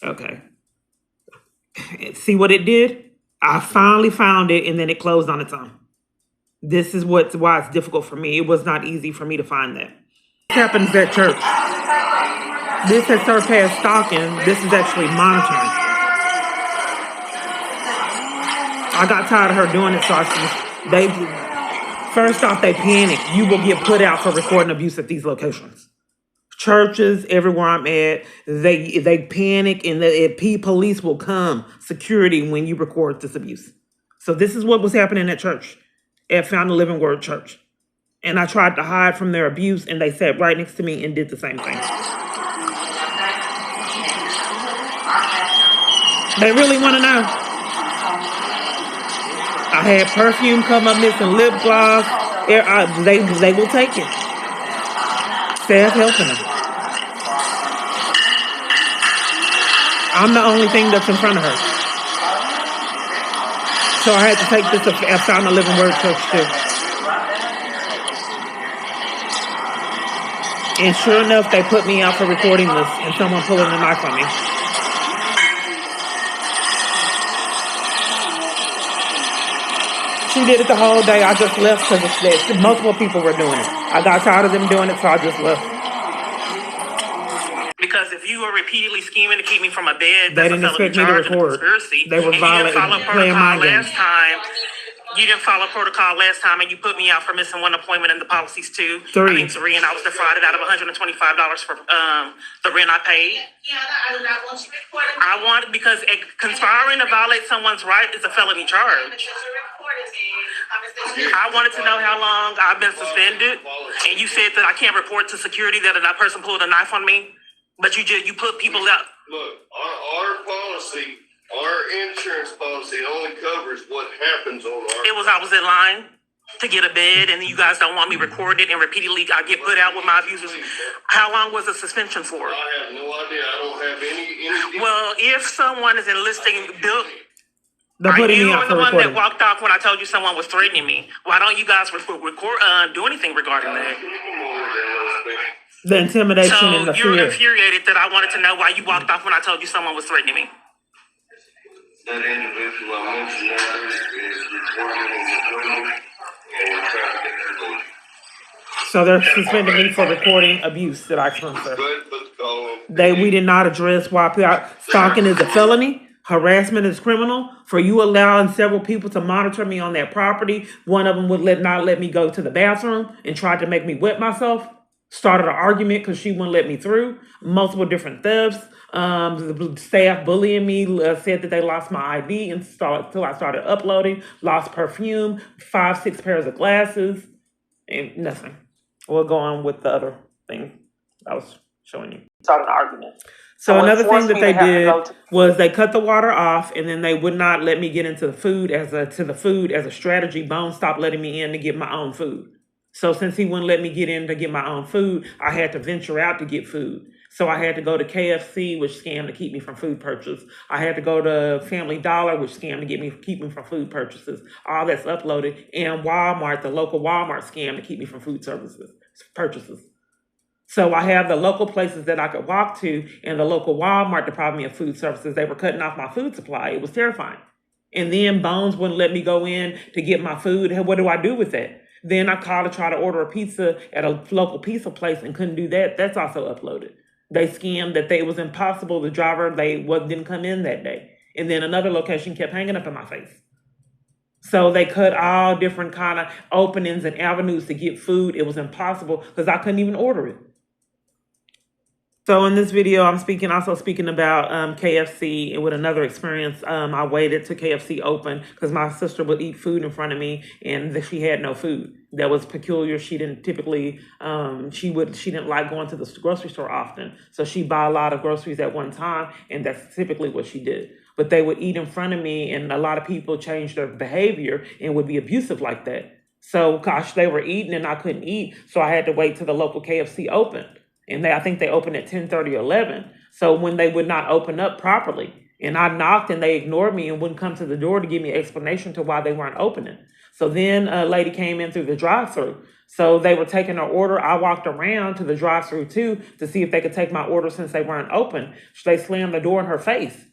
Okay. See what it did? I finally found it, and then it closed on its own. This is why it's difficult for me. It was not easy for me to find that. What happens at church? This has surpassed stalking. This is actually monitoring. I got tired of her doing it, so first off, they panic. You will get put out for recording abuse at these locations. Churches, everywhere I'm at, they panic, and police will come, security, when you record this abuse. So this is what was happening at church, at Found the Living Word Church. And I tried to hide from their abuse, and they sat right next to me and did the same thing. They really want to know. I had perfume come up missing, lip gloss. They will take it. Staff helping them. I'm the only thing that's in front of her. So I had to take this at Found the Living Word Church too. And sure enough, they put me out for recording this, and someone pulling a knife on me. She did it the whole day. I just left because multiple people were doing it. I got tired of them doing it, so I just left. Because if you were repeatedly scheming to keep me from a bed, that's a felony charge and a conspiracy. They were violating, playing my game. You didn't follow protocol last time, and you put me out for missing one appointment in the policies too. Three, and I was defrauded out of $125 for the rent I paid. I want, because conspiring to violate someone's right is a felony charge. I wanted to know how long I've been suspended, and you said that I can't report to security that that person pulled a knife on me, but you put people out. Look, our policy. Our insurance policy only covers what happens on our... I was in line to get a bed, and you guys don't want me recorded, and repeatedly I get put out with my abusers. How long was the suspension for? I have no idea. I don't have any... Well, if someone is enlisting... Are you the one that walked off when I told you someone was threatening me? Why don't you guys do anything regarding that? The intimidation and the fear. So you're infuriated that I wanted to know why you walked off when I told you someone was threatening me. That individual I mentioned is reported in the building, and we're trying to get their vote. So they're suspending me for recording abuse that I experienced. We did not address why stalking is a felony, harassment is criminal. For you allowing several people to monitor me on that property, one of them would not let me go to the bathroom and tried to make me wet myself. Started an argument because she wouldn't let me through. Multiple different thefts. The staff bullying me, said that they lost my ID until I started uploading. Lost perfume, 5-6 pairs of glasses, and nothing. We'll go on with the other thing I was showing you. Started an argument. So another thing that they did was they cut the water off, and then they would not let me get into the food as a strategy. Bone stopped letting me in to get my own food. So since he wouldn't let me get in to get my own food, I had to venture out to get food. So I had to go to KFC, which scammed to keep me from food purchase. I had to go to Family Dollar, which scammed to keep me from food purchases. All that's uploaded. And Walmart, the local Walmart scammed to keep me from food purchases. So I have the local places that I could walk to, and the local Walmart deprived me of food services. They were cutting off my food supply. It was terrifying. And then Bones wouldn't let me go in to get my food. What do I do with that? Then I called to try to order a pizza at a local pizza place and couldn't do that. That's also uploaded. They scammed that it was impossible. The driver, didn't come in that day. And then another location kept hanging up in my face. So they cut all different kind of openings and avenues to get food. It was impossible because I couldn't even order it. So in this video, I'm also speaking about KFC, and with another experience. I waited till KFC open because my sister would eat food in front of me, and she had no food. That was peculiar. She didn't typically, she didn't like going to the grocery store often. So she'd buy a lot of groceries at one time, and that's typically what she did. But they would eat in front of me, and a lot of people changed their behavior and would be abusive like that. So gosh, they were eating and I couldn't eat, so I had to wait till the local KFC opened. And I think they opened at 10:30 or 11. So when they would not open up properly, and I knocked and they ignored me and wouldn't come to the door to give me an explanation to why they weren't opening. So then a lady came in through the drive-thru. So they were taking her order. I walked around to the drive-thru too to see if they could take my order since they weren't open. They slammed the door in her face.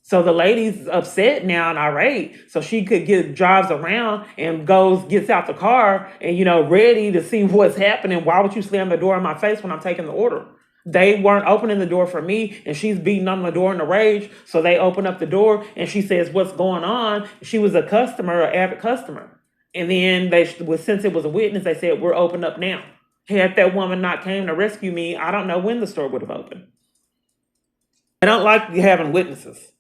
So the lady's upset now and irate. So she drives around and gets out the car and, ready to see what's happening. Why would you slam the door in my face when I'm taking the order? They weren't opening the door for me, and she's beating on the door in a rage. So they open up the door, and she says, "What's going on?" She was a customer, an avid customer. And then since it was a witness, they said, "We're open up now." Had that woman not came to rescue me, I don't know when the store would have opened. I don't like having witnesses.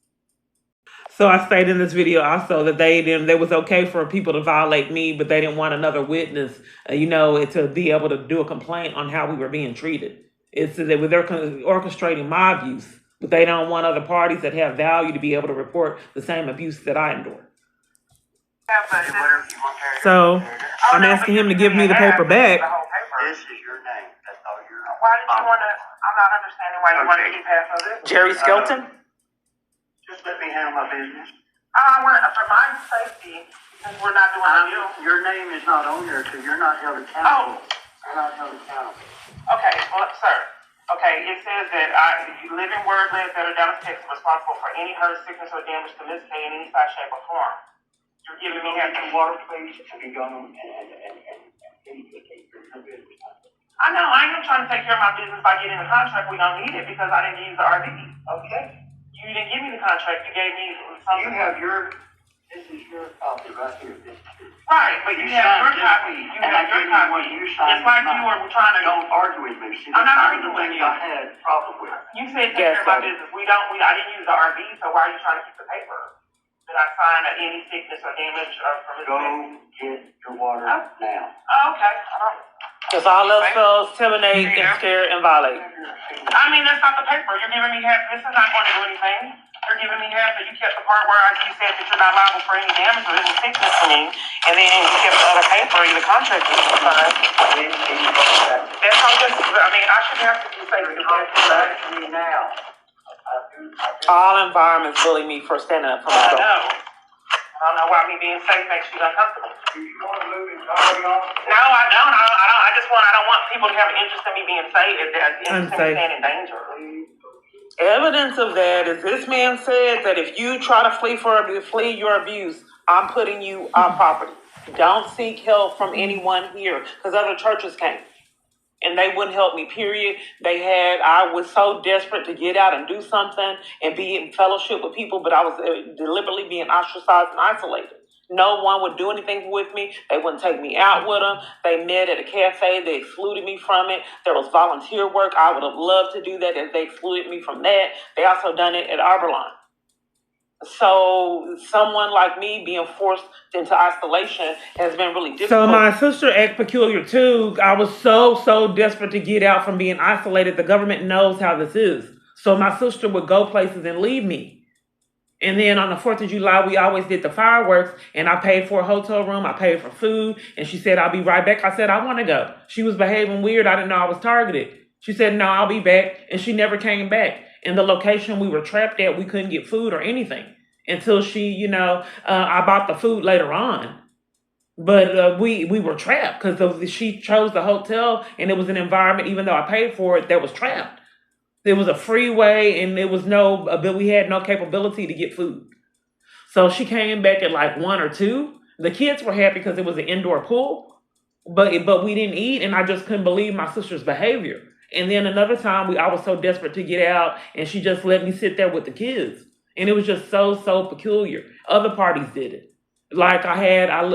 So I stated in this video also that they was okay for people to violate me, but they didn't want another witness, to be able to do a complaint on how we were being treated. It's that they're orchestrating my abuse, but they don't want other parties that have value to be able to report the same abuse that I endure. So I'm asking him to give me the paper back. This is your name. That's all your name. Why did you want to? I'm not understanding why you want to keep half of this. Jerry Skelton? Just let me handle my business. I want for my safety, since we're not doing a deal. Your name is not on there, so you're not held accountable. You're not held accountable. Okay, well, sir. Okay, it says that you live in word live that are Dallas, Texas, responsible for any hurt, sickness, or damage to Miss K in any size, shape, or form. You're giving me half the water, please, and be gone and take your business. I know, I am trying to take care of my business by getting the contract. We don't need it because I didn't use the RV. Okay. You didn't give me the contract. You gave me something. You have this is your copy right here. Right, but you have your copy. You have your copy. It's like you were trying to. Don't argue with me. See, I'm not arguing with you. I had a problem with. You said take care of my business. I didn't use the RV, so why are you trying to keep the paper? Did I sign any sickness or damage or permission? Go get your water now. Oh, okay. Because all else spells terminate, scare, and violate. I mean, that's not the paper. You're giving me half. This is not going to do anything. You're giving me half, but you kept the part where you said that you're not liable for any damage or any sickness to me, and then you kept the other paper, the contract you signed. That's all just, I should have to be safe to back to me now. All environments bully me for standing up for myself. I don't know why me being safe makes you uncomfortable. Do you want to move entirely off? No, I don't. I don't want people to have an interest in me being safe. Interest in me staying in danger. Evidence of that is this man said that if you try to flee your abuse, I'm putting you on property. Don't seek help from anyone here, because other churches came and they wouldn't help me, period. I was so desperate to get out and do something and be in fellowship with people, but I was deliberately being ostracized and isolated. No one would do anything with me. They wouldn't take me out with them. They met at a cafe. They excluded me from it. There was volunteer work. I would have loved to do that, and they excluded me from that. They also done it at Arborlawn. So someone like me being forced into isolation has been really difficult. So my sister act peculiar too. I was so desperate to get out from being isolated. The government knows how this is. So my sister would go places and leave me. And then on the 4th of July, we always did the fireworks, and I paid for a hotel room. I paid for food, and she said, "I'll be right back." I said, "I want to go." She was behaving weird. I didn't know I was targeted. She said, "No, I'll be back." And she never came back. In the location we were trapped at, we couldn't get food or anything until she, I bought the food later on. But we were trapped because she chose the hotel, and it was an environment, even though I paid for it, that was trapped. There was a freeway, and there was we had no capability to get food. So she came back at like 1 or 2. The kids were happy because it was an indoor pool, but we didn't eat, and I just couldn't believe my sister's behavior. And then another time, I was so desperate to get out, and she just let me sit there with the kids. And it was just so peculiar. Other parties did it. Like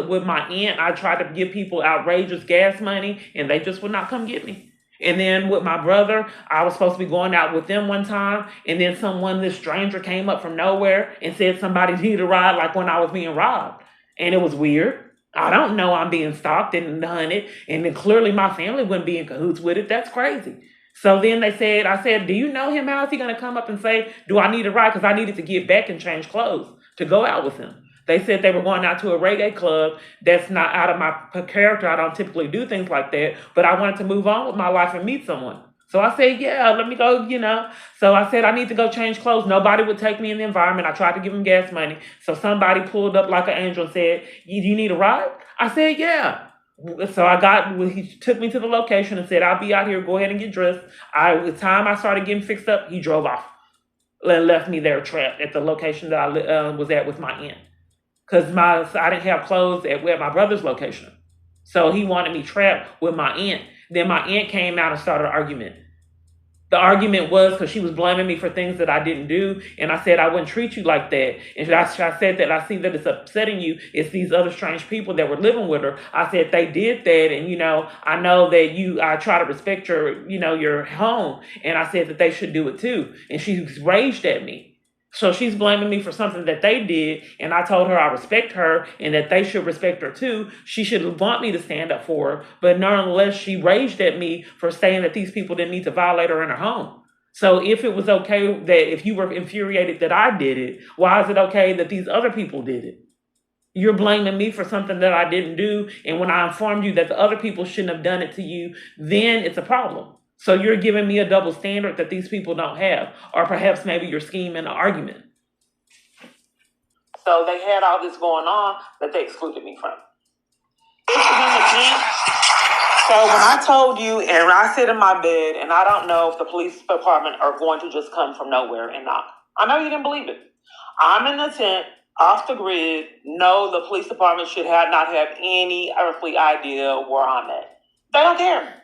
with my aunt, I tried to give people outrageous gas money, and they just would not come get me. And then with my brother, I was supposed to be going out with them one time, and then this stranger came up from nowhere and said somebody needed a ride, like when I was being robbed. And it was weird. I don't know I'm being stalked and hunted, and then clearly my family wouldn't be in cahoots with it. That's crazy. So then I said, "Do you know him? How is he going to come up and say, do I need a ride?" Because I needed to get back and change clothes to go out with him. They said they were going out to a reggae club. That's not out of my character. I don't typically do things like that. But I wanted to move on with my life and meet someone. So I said, "Yeah, let me go, So I said, I need to go change clothes. Nobody would take me in the environment. I tried to give them gas money. So somebody pulled up like an angel and said, you need a ride?" I said, "Yeah." So he took me to the location and said, "I'll be out here. Go ahead and get dressed." The time I started getting fixed up, he drove off and left me there trapped at the location that I was at with my aunt. Because I didn't have clothes at my brother's location. So he wanted me trapped with my aunt. Then my aunt came out and started an argument. The argument was because she was blaming me for things that I didn't do, and I said I wouldn't treat you like that. And I said that I see that it's upsetting you. It's these other strange people that were living with her. I said they did that, and I know that I try to respect your home, and I said that they should do it too. And she raged at me. So she's blaming me for something that they did, and I told her I respect her and that they should respect her too. She should want me to stand up for her, but nonetheless, she raged at me for saying that these people didn't need to violate her in her home. So if it was okay that if you were infuriated that I did it, why is it okay that these other people did it? You're blaming me for something that I didn't do, and when I informed you that the other people shouldn't have done it to you, then it's a problem. So you're giving me a double standard that these people don't have, or perhaps maybe you're scheming an argument. So they had all this going on that they excluded me from. This is in the tent. So when I told you, and I sit in my bed, and I don't know if the police department are going to just come from nowhere and knock. I know you didn't believe it. I'm in the tent, off the grid. No, the police department should not have any earthly idea where I'm at. They don't care.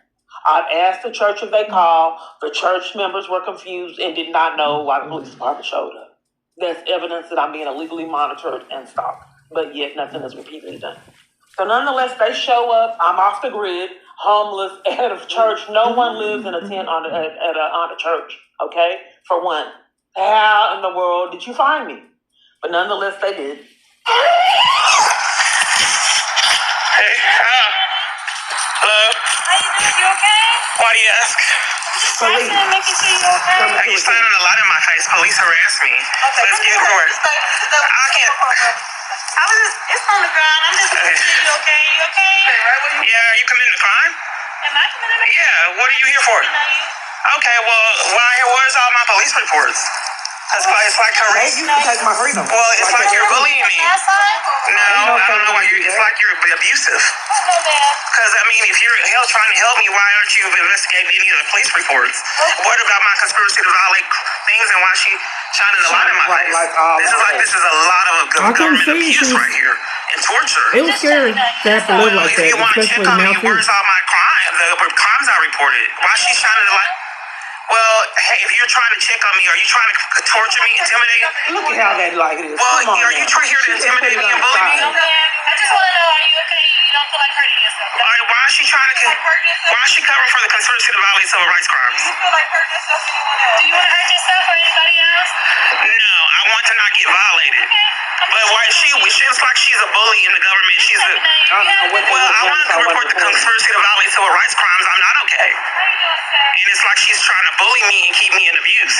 I've asked the church if they call. The church members were confused and did not know why the police department showed up. That's evidence that I'm being illegally monitored and stalked, but yet nothing is repeatedly done. So nonetheless, they show up. I'm off the grid, homeless, at a church. No one lives in a tent on a church, okay? For one. How in the world did you find me? But nonetheless, they did. Hey, hello? How you doing? You okay? Why do you ask? Police. Making sure you're okay. You slamming a lot in my face. Police harassed me. Okay, Let's get to it. I can't. It's on the ground. I'm just making sure you're okay. You okay? Yeah, you committing a crime? Am I committing a crime? Yeah, what are you here for? Okay, well, where's all my police reports? It's like harassing. You can take my freedom. Well, it's like you're bullying me. Outside? No, I don't know why it's like you're abusive. Oh, no, ma'am. Because, I mean, if you're trying to help me, why aren't you investigating any of the police reports? What about my conspiracy to violate things and why she shining the light in my face? This is a lot of government abuse right here and torture. It was scary to have to live like If that, you want to check especially on me, now too. where's all my crimes I reported? Why is she shining the light? Well, hey, if you're trying to check on me, are you trying to torture me, intimidate me? Look at how that light is. Well, are you here to intimidate me and bully me? No, ma'am. I just want to know, are you okay? You don't feel like hurting yourself? All right, why is she trying to? Why is she covering for the conspiracy to violate civil rights crimes? Do you feel like hurting yourself or anyone else? Do you want to hurt yourself or anybody else? No, I want to not get violated. But why is she looks like she's a bully in the government. She's a. Well, I want to report the conspiracy to violate civil rights crimes. I'm not okay. And it's like she's trying to bully me and keep me in abuse.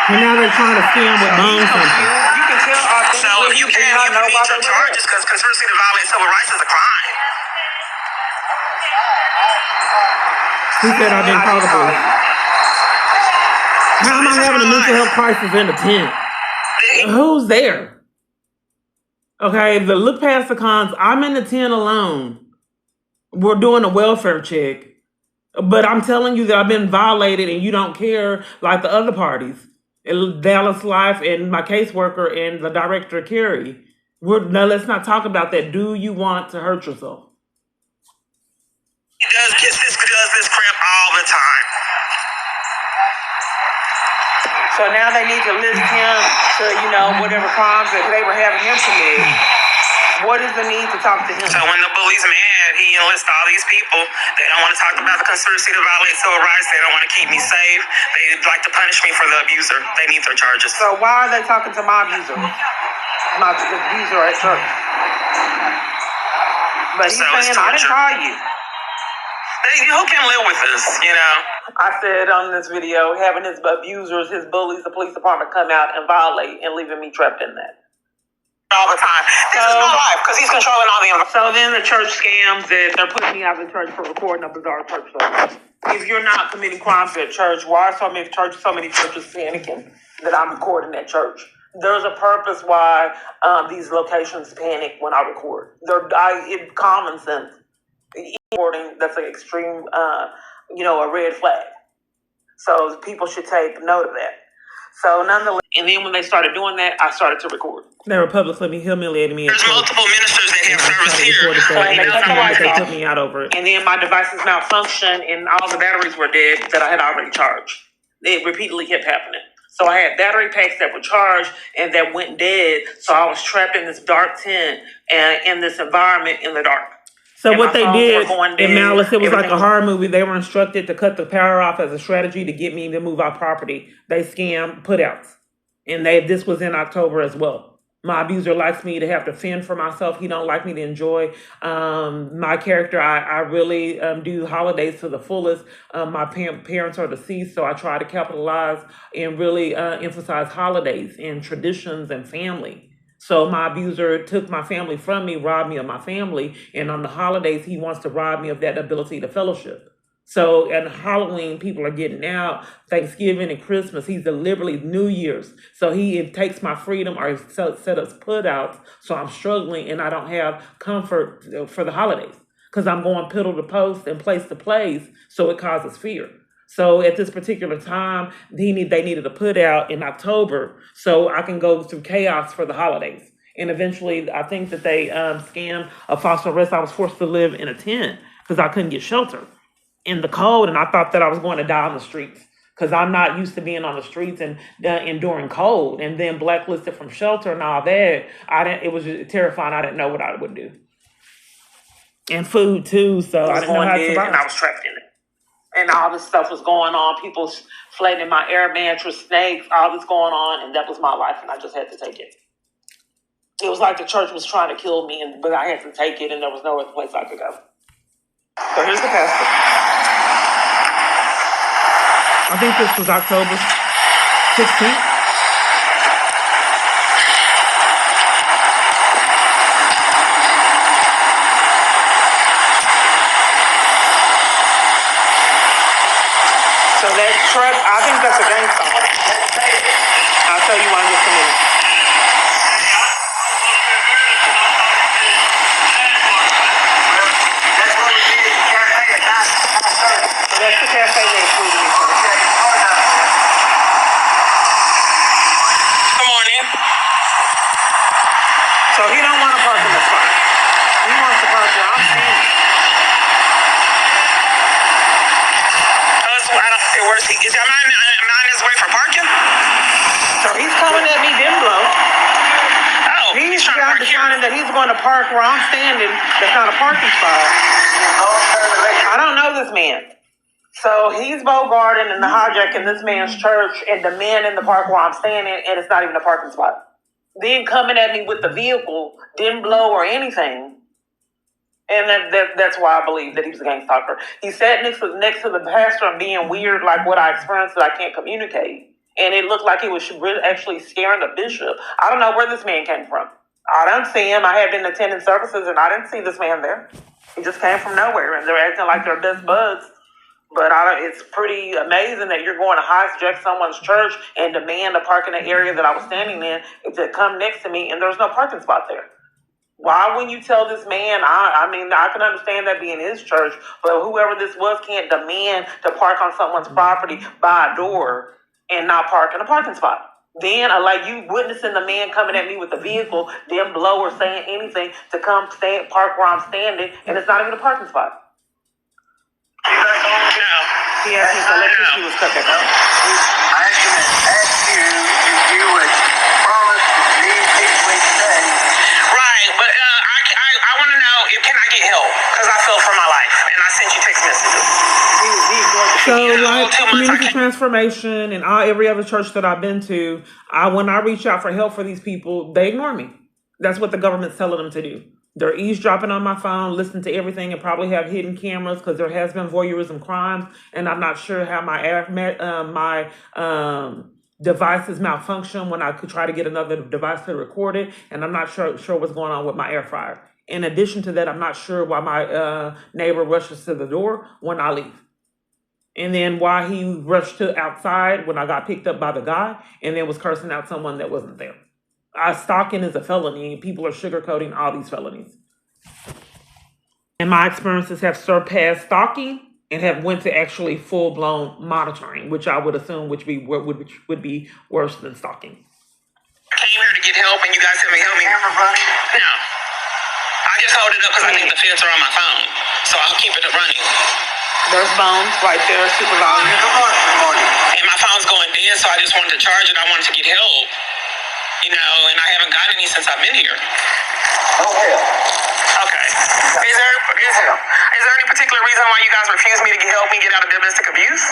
And now they're trying to scam with bone something. You can tell So you can't even meet your charges because conspiracy to violate civil rights is a crime. He said I've been called a bully. How am I having a mental health crisis in a tent? Who's there? Okay, look past the cons. I'm in the tent alone. We're doing a welfare check. But I'm telling you that I've been violated and you don't care like the other parties. Dallas Life and my caseworker and the director, Carrie. Now, let's not talk about that. Do you want to hurt yourself? He does this crap all the time. So now they need to list him to, whatever crimes that they were having him commit. What is the need to talk to him? So when the bully's mad, he enlists all these people. They don't want to talk about the conspiracy to violate civil rights. They don't want to keep me safe. They like to punish me for the abuser. They need their charges. So why are they talking to my abuser? My abuser at church. But he's saying, I didn't call you. Who can live with this, I said on this video, having his abusers, his bullies, the police department come out and violate and leaving me trapped in that. All the time. This is my life because he's controlling all the environment. So then the church scams that they're putting me out of the church for recording a bizarre church service. If you're not committing crimes at church, why are so many churches panicking that I'm recording at church? There's a purpose why these locations panic when I record. It's common sense. Recording, that's an extreme, a red flag. So people should take note of that. So nonetheless, and then when they started doing that, I started to record. They were publicly humiliating me. There's multiple ministers that have service here. And they cut the lights They off. took me out over it. And then my devices malfunctioned and all the batteries were dead that I had already charged. It repeatedly kept happening. So I had battery packs that were charged and that went dead. So I was trapped in this dark tent and in this environment in the dark. So And what my they phones did were going in dead. Malice, it was like Everything a was- horror movie. They were instructed to cut the power off as a strategy to get me to move out property. They scammed putouts. And this was in October as well. My abuser likes me to have to fend for myself. He don't like me to enjoy my character. I really do holidays to the fullest. My parents are deceased, so I try to capitalize and really emphasize holidays and traditions and family. So my abuser took my family from me, robbed me of my family, and on the holidays, he wants to rob me of that ability to fellowship. So at Halloween, people are getting out. Thanksgiving and Christmas, he's deliberately New Year's. So he takes my freedom or set us putouts. So I'm struggling and I don't have comfort for the holidays because I'm going pillar to post and place to place. So it causes fear. So at this particular time, they needed a put out in October so I can go through chaos for the holidays. And eventually, I think that they scammed a false arrest. I was forced to live in a tent because I couldn't get shelter in the cold, and I thought that I was going to die on the streets because I'm not used to being on the streets and enduring cold, and then blacklisted from shelter and all that. It was just terrifying. I didn't know what I would do, and food too. So I didn't know how to survive. And I was trapped in it, and all this stuff was going on. People floating in my air mattress, snakes, all this going on, and that was my life, and I just had to take it. It was like the church was trying to kill me, but I had to take it, and there was no other place I could go. So here's the pastor. I think this was October 16th. So that truck, I think that's a gang song. I'll tell you why in just a minute. So that's the cafe they approved me for. Good morning. So he don't want to park in the spot. He wants to park where I'm standing. Where's he? Am I on his way for parking? So he's coming at me, didn't blow. Oh, He's trying to got park here. deciding that he's going to park where I'm standing. That's not a parking spot. I don't know this man. So he's bogarting and hijacking this man's church and demanding the park where I'm standing, and it's not even a parking spot. Then coming at me with the vehicle, didn't blow or anything. And that's why I believe that he was a gang stalker. He sat next to the pastor and being weird, like what I experienced that I can't communicate. And it looked like he was really actually scaring the bishop. I don't know where this man came from. I didn't see him. I had been attending services and I didn't see this man there. He just came from nowhere and they're acting like they're best buds. But it's pretty amazing that you're going to hijack someone's church and demand to park in the area that I was standing in to come next to me and there's no parking spot there. Why wouldn't you tell this man? I mean, I can understand that being his church, but whoever this was can't demand to park on someone's property by a door and not park in a parking spot. Then, like you witnessing the man coming at me with the vehicle, didn't blow or saying anything to come park where I'm standing, and it's not even a parking spot. No. He asked me if electricity was cut back on. I can ask you if you would promise to leave peacefully today. Right, but I want to know can I get help? Because I feel for my life, and I sent you text messages. He ignored the So Yeah, like 2 months, community I can't- transformation and every other church that I've been to, when I reach out for help for these people, they ignore me. That's what the government's telling them to do. They're eavesdropping on my phone, listening to everything, and probably have hidden cameras because there has been voyeurism crimes, and I'm not sure how my devices malfunction when I could try to get another device to record it, and I'm not sure what's going on with my air fryer. In addition to that, I'm not sure why my neighbor rushes to the door when I leave. And then why he rushed to outside when I got picked up by the guy and then was cursing out someone that wasn't there. Stalking is a felony and people are sugarcoating all these felonies. And my experiences have surpassed stalking and have went to actually full-blown monitoring, which I would assume which would be worse than stalking. I came here to get help, and you guys tell me help me. No. I just hold it up because I think the feds are on my phone, so I'll keep it running. There's Bones right there, supervisor. And my phone's going dead, so I just wanted to charge it. I wanted to get help, and I haven't gotten any since I've been here. No help. Okay. Is there any particular reason why you guys refuse me to help me get out of domestic abuse?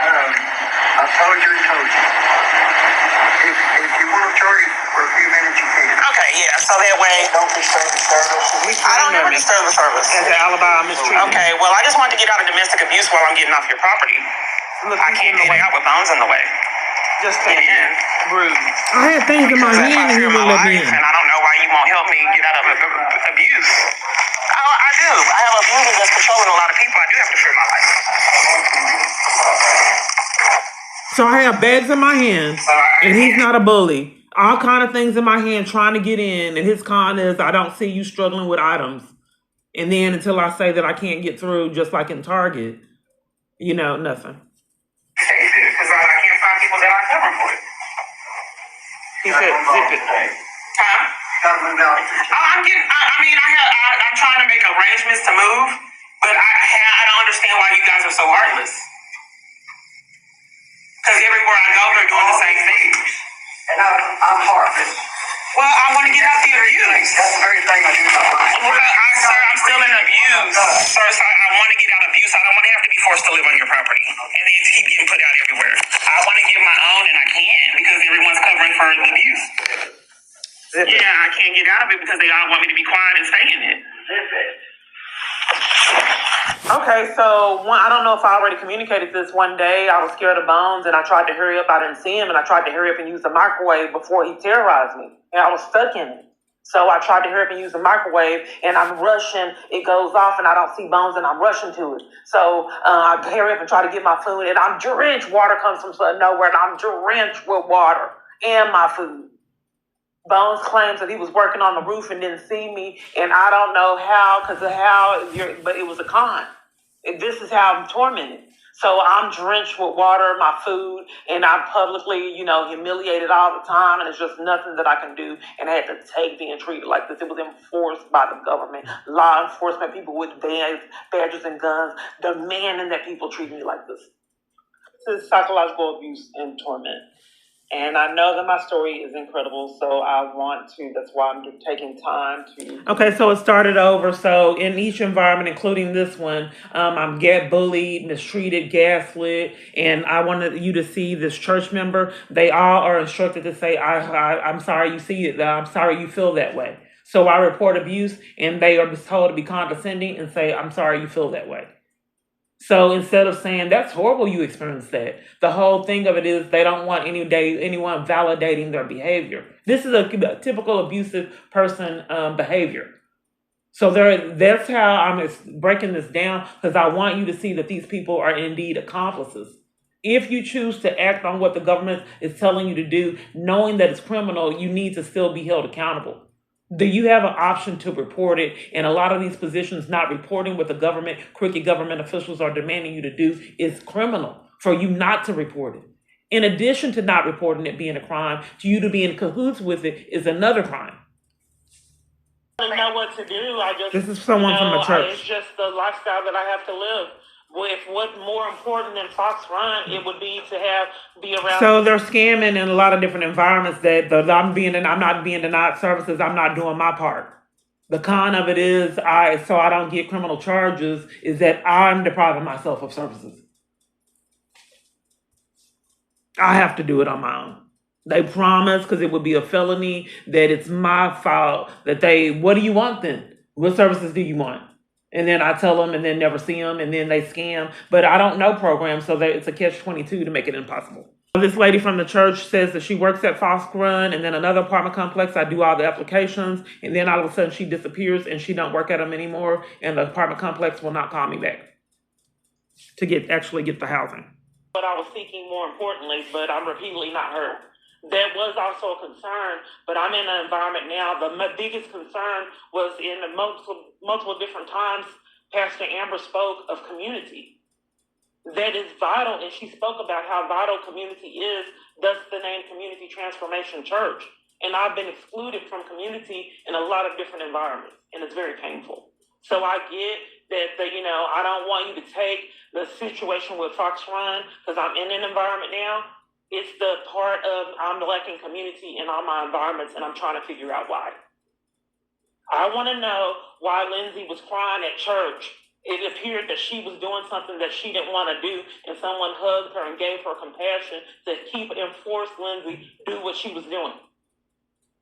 I told you. If you want to charge it for a few minutes, you can. Okay, yeah, so that way... Don't disturb the service. I don't ever disturb the service. As an alibi mistreatment. Okay, well, I just wanted to get out of domestic abuse while I'm getting off your property. Look, I can't get out with Bones in the way. Just saying. Rude. I had things in my Because hand and that's you my wouldn't let me life, in. and I don't know why you won't help me get out of abuse. I do. I have abusers that's controlling a lot of people. I do have to fear my life. So I have bags in my hand, and he's not a bully. All kind of things in my hand trying to get in, and his con is I don't see you struggling with items. And then until I say that I can't get through, just like in Target, nothing. Because I can't find people that are covering for it. He said, zip it. Huh? Government dollars. I'm trying to make arrangements to move, but I don't understand why you guys are so heartless. Because everywhere I go, they're doing the same thing. And I'm heartless. Well, I want to get out the abuse. That's the very thing I do. Sir, I'm still in abuse. Sir, I want to get out of abuse. I don't want to have to be forced to live on your property. And then keep getting put out everywhere. I want to get my own, and I can't because everyone's covering for the abuse. Yeah, I can't get out of it because they all want me to be quiet and stay in it. Okay, so I don't know if I already communicated this. One day I was scared of Bones and I tried to hurry up. I didn't see him and I tried to hurry up and use the microwave before he terrorized me. And I was stuck in it. So I tried to hurry up and use the microwave and I'm rushing. It goes off and I don't see Bones and I'm rushing to it. So I hurry up and try to get my food and I'm drenched. Water comes from nowhere and I'm drenched with water and my food. Bones claims that he was working on the roof and didn't see me, and I don't know how, but it was a con. This is how I'm tormented. So I'm drenched with water, my food, and I'm publicly, humiliated all the time, and it's just nothing that I can do, and I had to take being treated like this. It was enforced by the government, law enforcement, people with badges and guns, demanding that people treat me like this. This is psychological abuse and torment. And I know that my story is incredible, so that's why I'm taking time to... Okay, so it started over. So in each environment, including this one, I'm get bullied, mistreated, gaslit, and I wanted you to see this church member. They all are instructed to say, I'm sorry you see it, I'm sorry you feel that way. So I report abuse, and they are told to be condescending and say, I'm sorry you feel that way. So instead of saying, that's horrible you experienced that, the whole thing of it is they don't want anyone validating their behavior. This is a typical abusive person behavior. So that's how I'm breaking this down, because I want you to see that these people are indeed accomplices. If you choose to act on what the government is telling you to do, knowing that it's criminal, you need to still be held accountable. Do you have an option to report it? And a lot of these positions, not reporting what the government, crooked government officials are demanding you to do is criminal for you not to report it. In addition to not reporting it being a crime, to you to be in cahoots with it is another crime. I don't know what to do. This is someone from the church. It's just the lifestyle that I have to live. If what's more important than Fox Run, it would be to be around. So they're scamming in a lot of different environments that I'm not being denied services. I'm not doing my part. The con of it is I don't get criminal charges is that I'm depriving myself of services. I have to do it on my own. They promise, because it would be a felony, that it's my fault. What do you want then? What services do you want? And then I tell them and then never see them, and then they scam. But I don't know programs, so it's a catch-22 to make it impossible. This lady from the church says that she works at Fox Run and then another apartment complex. I do all the applications, and then all of a sudden she disappears and she don't work at them anymore, and the apartment complex will not call me back to actually get the housing. But I was seeking more importantly, but I'm repeatedly not heard. That was also a concern, but I'm in an environment now. The biggest concern was in the multiple different times, Pastor Amber spoke of community. That is vital, and she spoke about how vital community is, thus the name Community Transformation Church. And I've been excluded from community in a lot of different environments, and it's very painful. So I get that, I don't want you to take the situation with Fox Run, because I'm in an environment now. It's the part of I'm lacking community in all my environments, and I'm trying to figure out why. I want to know why Lindsay was crying at church. It appeared that she was doing something that she didn't want to do, and someone hugged her and gave her compassion to keep and force Lindsay do what she was doing.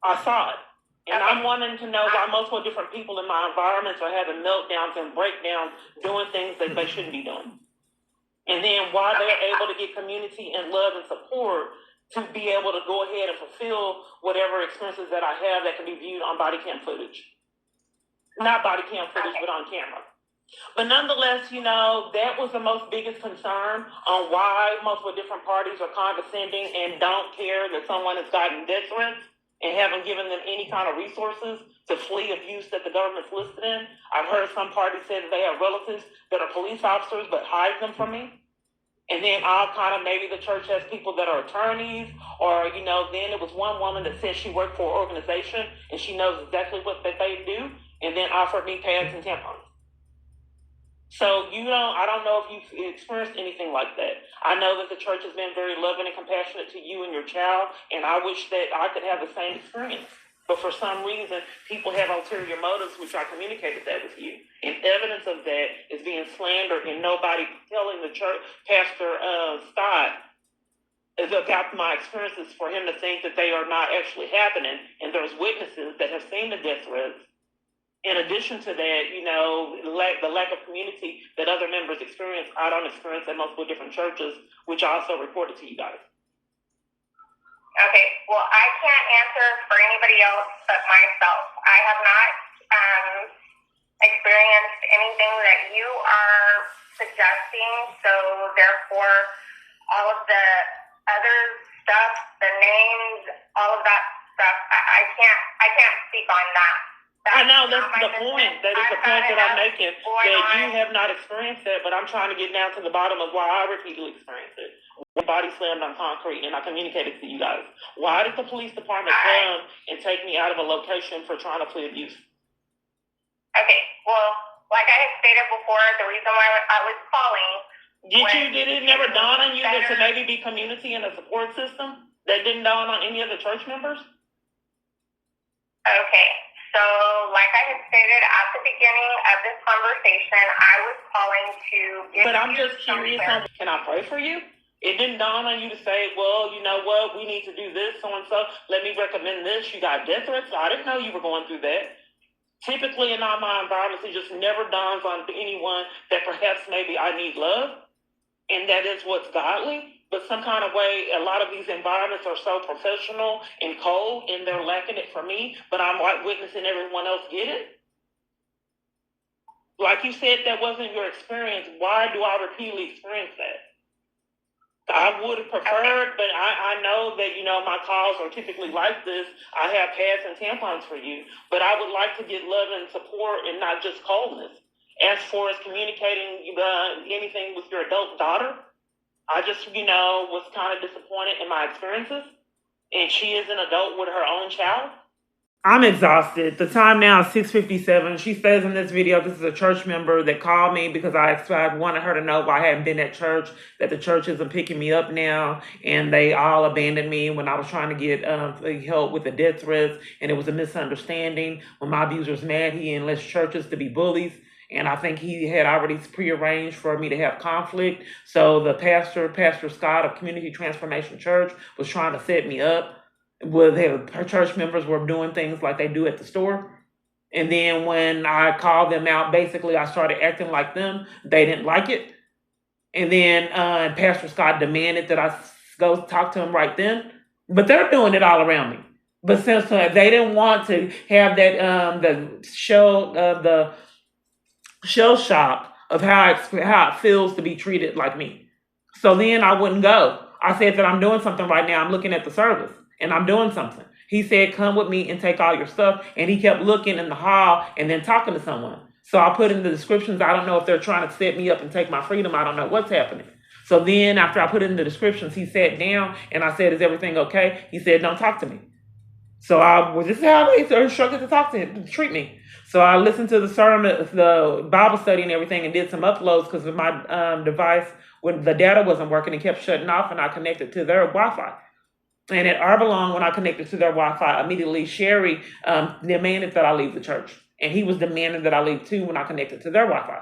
I saw it. And I'm wanting to know why multiple different people in my environments are having meltdowns and breakdowns doing things that they shouldn't be doing. And then why they're able to get community and love and support to be able to go ahead and fulfill whatever experiences that I have that can be viewed on body cam footage. Not body cam footage, but on camera. But nonetheless, that was the most biggest concern on why multiple different parties are condescending and don't care that someone has gotten death threats and haven't given them any kind of resources to flee abuse that the government's listed in. I've heard some parties say that they have relatives that are police officers but hide them from me. And then maybe the church has people that are attorneys, or, then it was one woman that said she worked for an organization and she knows exactly what that they do, and then offered me pads and tampons. So I don't know if you've experienced anything like that. I know that the church has been very loving and compassionate to you and your child, and I wish that I could have the same experience. But for some reason, people have ulterior motives, which I communicated that with you. And evidence of that is being slandered, and nobody telling the church, Pastor Scott, is about my experiences for him to think that they are not actually happening. And there's witnesses that have seen the death threats. In addition to that, the lack of community that other members experience, I don't experience at multiple different churches, which I also reported to you guys. Okay, well, I can't answer for anybody else but myself. I have not experienced anything that you are suggesting, so therefore, all of the other stuff, the names, all of that stuff, I can't speak on that. I know, that's the point. That is the point that I'm making. That you have not experienced that, but I'm trying to get down to the bottom of why I repeatedly experienced it. Body slammed on concrete, and I communicated to you guys. Why did the police department come and take me out of a location for trying to flee abuse? Okay, well, like I had stated before, the reason why I was calling. Did it never dawn on you that to maybe be community and a support system? That didn't dawn on any of the church members? Okay. So, like I had stated at the beginning of this conversation, I was calling to give But I'm just curious, can I pray for you? It didn't dawn on you to say, well, you know what, we need to do this, so-and-so. Let me recommend this. You got death threats? I didn't know you were going through that. Typically in all my environments, it just never dawns on anyone that perhaps maybe I need love, and that is what's godly. But some kind of way, a lot of these environments are so professional and cold, and they're lacking it for me, but I'm witnessing everyone else get it. Like you said, that wasn't your experience. Why do I repeatedly experience that? I would have preferred, but I know that, my calls are typically like this. I have pads and tampons for you, but I would like to get love and support and not just coldness. As far as communicating anything with your adult daughter, I just, was kind of disappointed in my experiences. And she is an adult with her own child. I'm exhausted. The time now is 6:57. She says in this video, this is a church member that called me because I wanted her to know why I hadn't been at church, that the church isn't picking me up now, and they all abandoned me when I was trying to get help with the death threats, and it was a misunderstanding. When my abuser's mad, he enlists churches to be bullies. And I think he had already prearranged for me to have conflict. So the Pastor Scott of Community Transformation Church, was trying to set me up. Her church members were doing things like they do at the store. And then when I called them out, basically I started acting like them. They didn't like it. And then Pastor Scott demanded that I go talk to him right then. But they're doing it all around me. But since they didn't want to have that the shell shock of how it feels to be treated like me. So then I wouldn't go. I said that I'm doing something right now. I'm looking at the service and I'm doing something. He said, come with me and take all your stuff. And he kept looking in the hall and then talking to someone. So I put in the descriptions, I don't know if they're trying to set me up and take my freedom. I don't know what's happening. So then after I put in the descriptions, he sat down and I said, is everything okay? He said, don't talk to me. So this is how they are instructed to talk to him, to treat me. So I listened to the sermon, the Bible study and everything, and did some uploads because of my device, when the data wasn't working, it kept shutting off, and I connected to their Wi-Fi. And at Arbelong, when I connected to their Wi-Fi, immediately Sherry demanded that I leave the church. And he was demanding that I leave too when I connected to their Wi-Fi.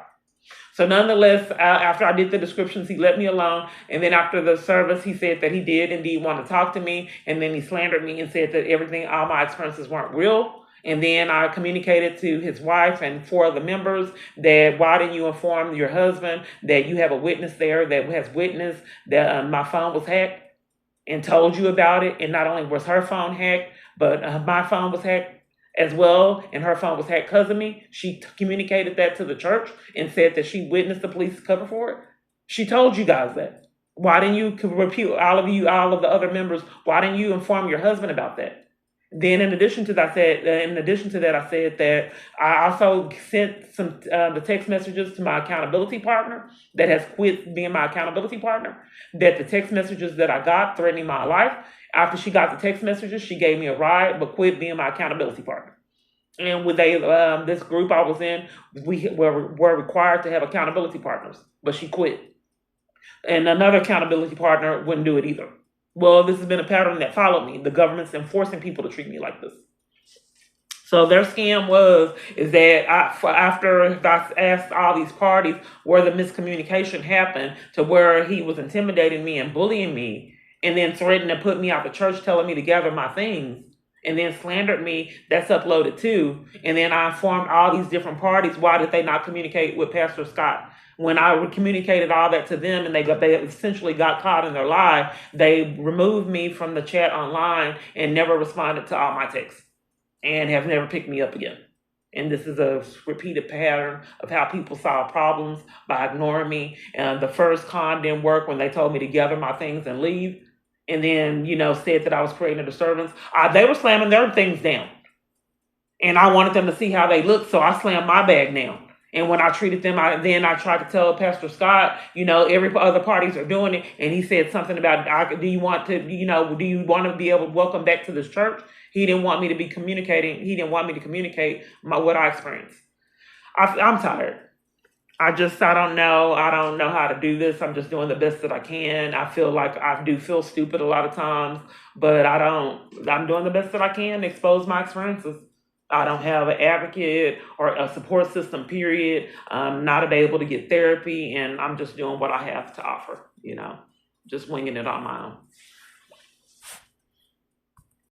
So nonetheless, after I did the descriptions, he let me alone. And then after the service, he said that he did indeed want to talk to me. And then he slandered me and said that all my experiences weren't real. And then I communicated to his wife and 4 other members that why didn't you inform your husband that you have a witness there that has witnessed that my phone was hacked, and told you about it. And not only was her phone hacked, but my phone was hacked as well, and her phone was hacked because of me. She communicated that to the church and said that she witnessed the police cover for it. She told you guys that. Why didn't you repeat, all of the other members, why didn't you inform your husband about that? Then in addition to that, I said that I also sent the text messages to my accountability partner that has quit being my accountability partner, that the text messages that I got threatening my life, after she got the text messages, she gave me a ride, but quit being my accountability partner. And with this group I was in, we were required to have accountability partners, but she quit. And another accountability partner wouldn't do it either. Well, this has been a pattern that followed me. The government's enforcing people to treat me like this. So their scam is that after I asked all these parties where the miscommunication happened to where he was intimidating me and bullying me, and then threatened to put me out the church, telling me to gather my things, and then slandered me, that's uploaded too. And then I informed all these different parties, why did they not communicate with Pastor Scott? When I communicated all that to them and they essentially got caught in their lie, they removed me from the chat online and never responded to all my texts and have never picked me up again. And this is a repeated pattern of how people solve problems by ignoring me. And the first con didn't work when they told me to gather my things and leave. And then, said that I was creating a disturbance. They were slamming their things down. And I wanted them to see how they looked, so I slammed my bag down. And when I treated them, I tried to tell Pastor Scott, every other parties are doing it. And he said something about, do you want to be able to welcome back to this church? He didn't want me to be communicating. He didn't want me to communicate what I experienced. I'm tired. I don't know. I don't know how to do this. I'm just doing the best that I can. I feel like I do feel stupid a lot of times, but I'm doing the best that I can to expose my experiences. I don't have an advocate or a support system, period. I'm not able to get therapy, and I'm just doing what I have to offer, just winging it on my own.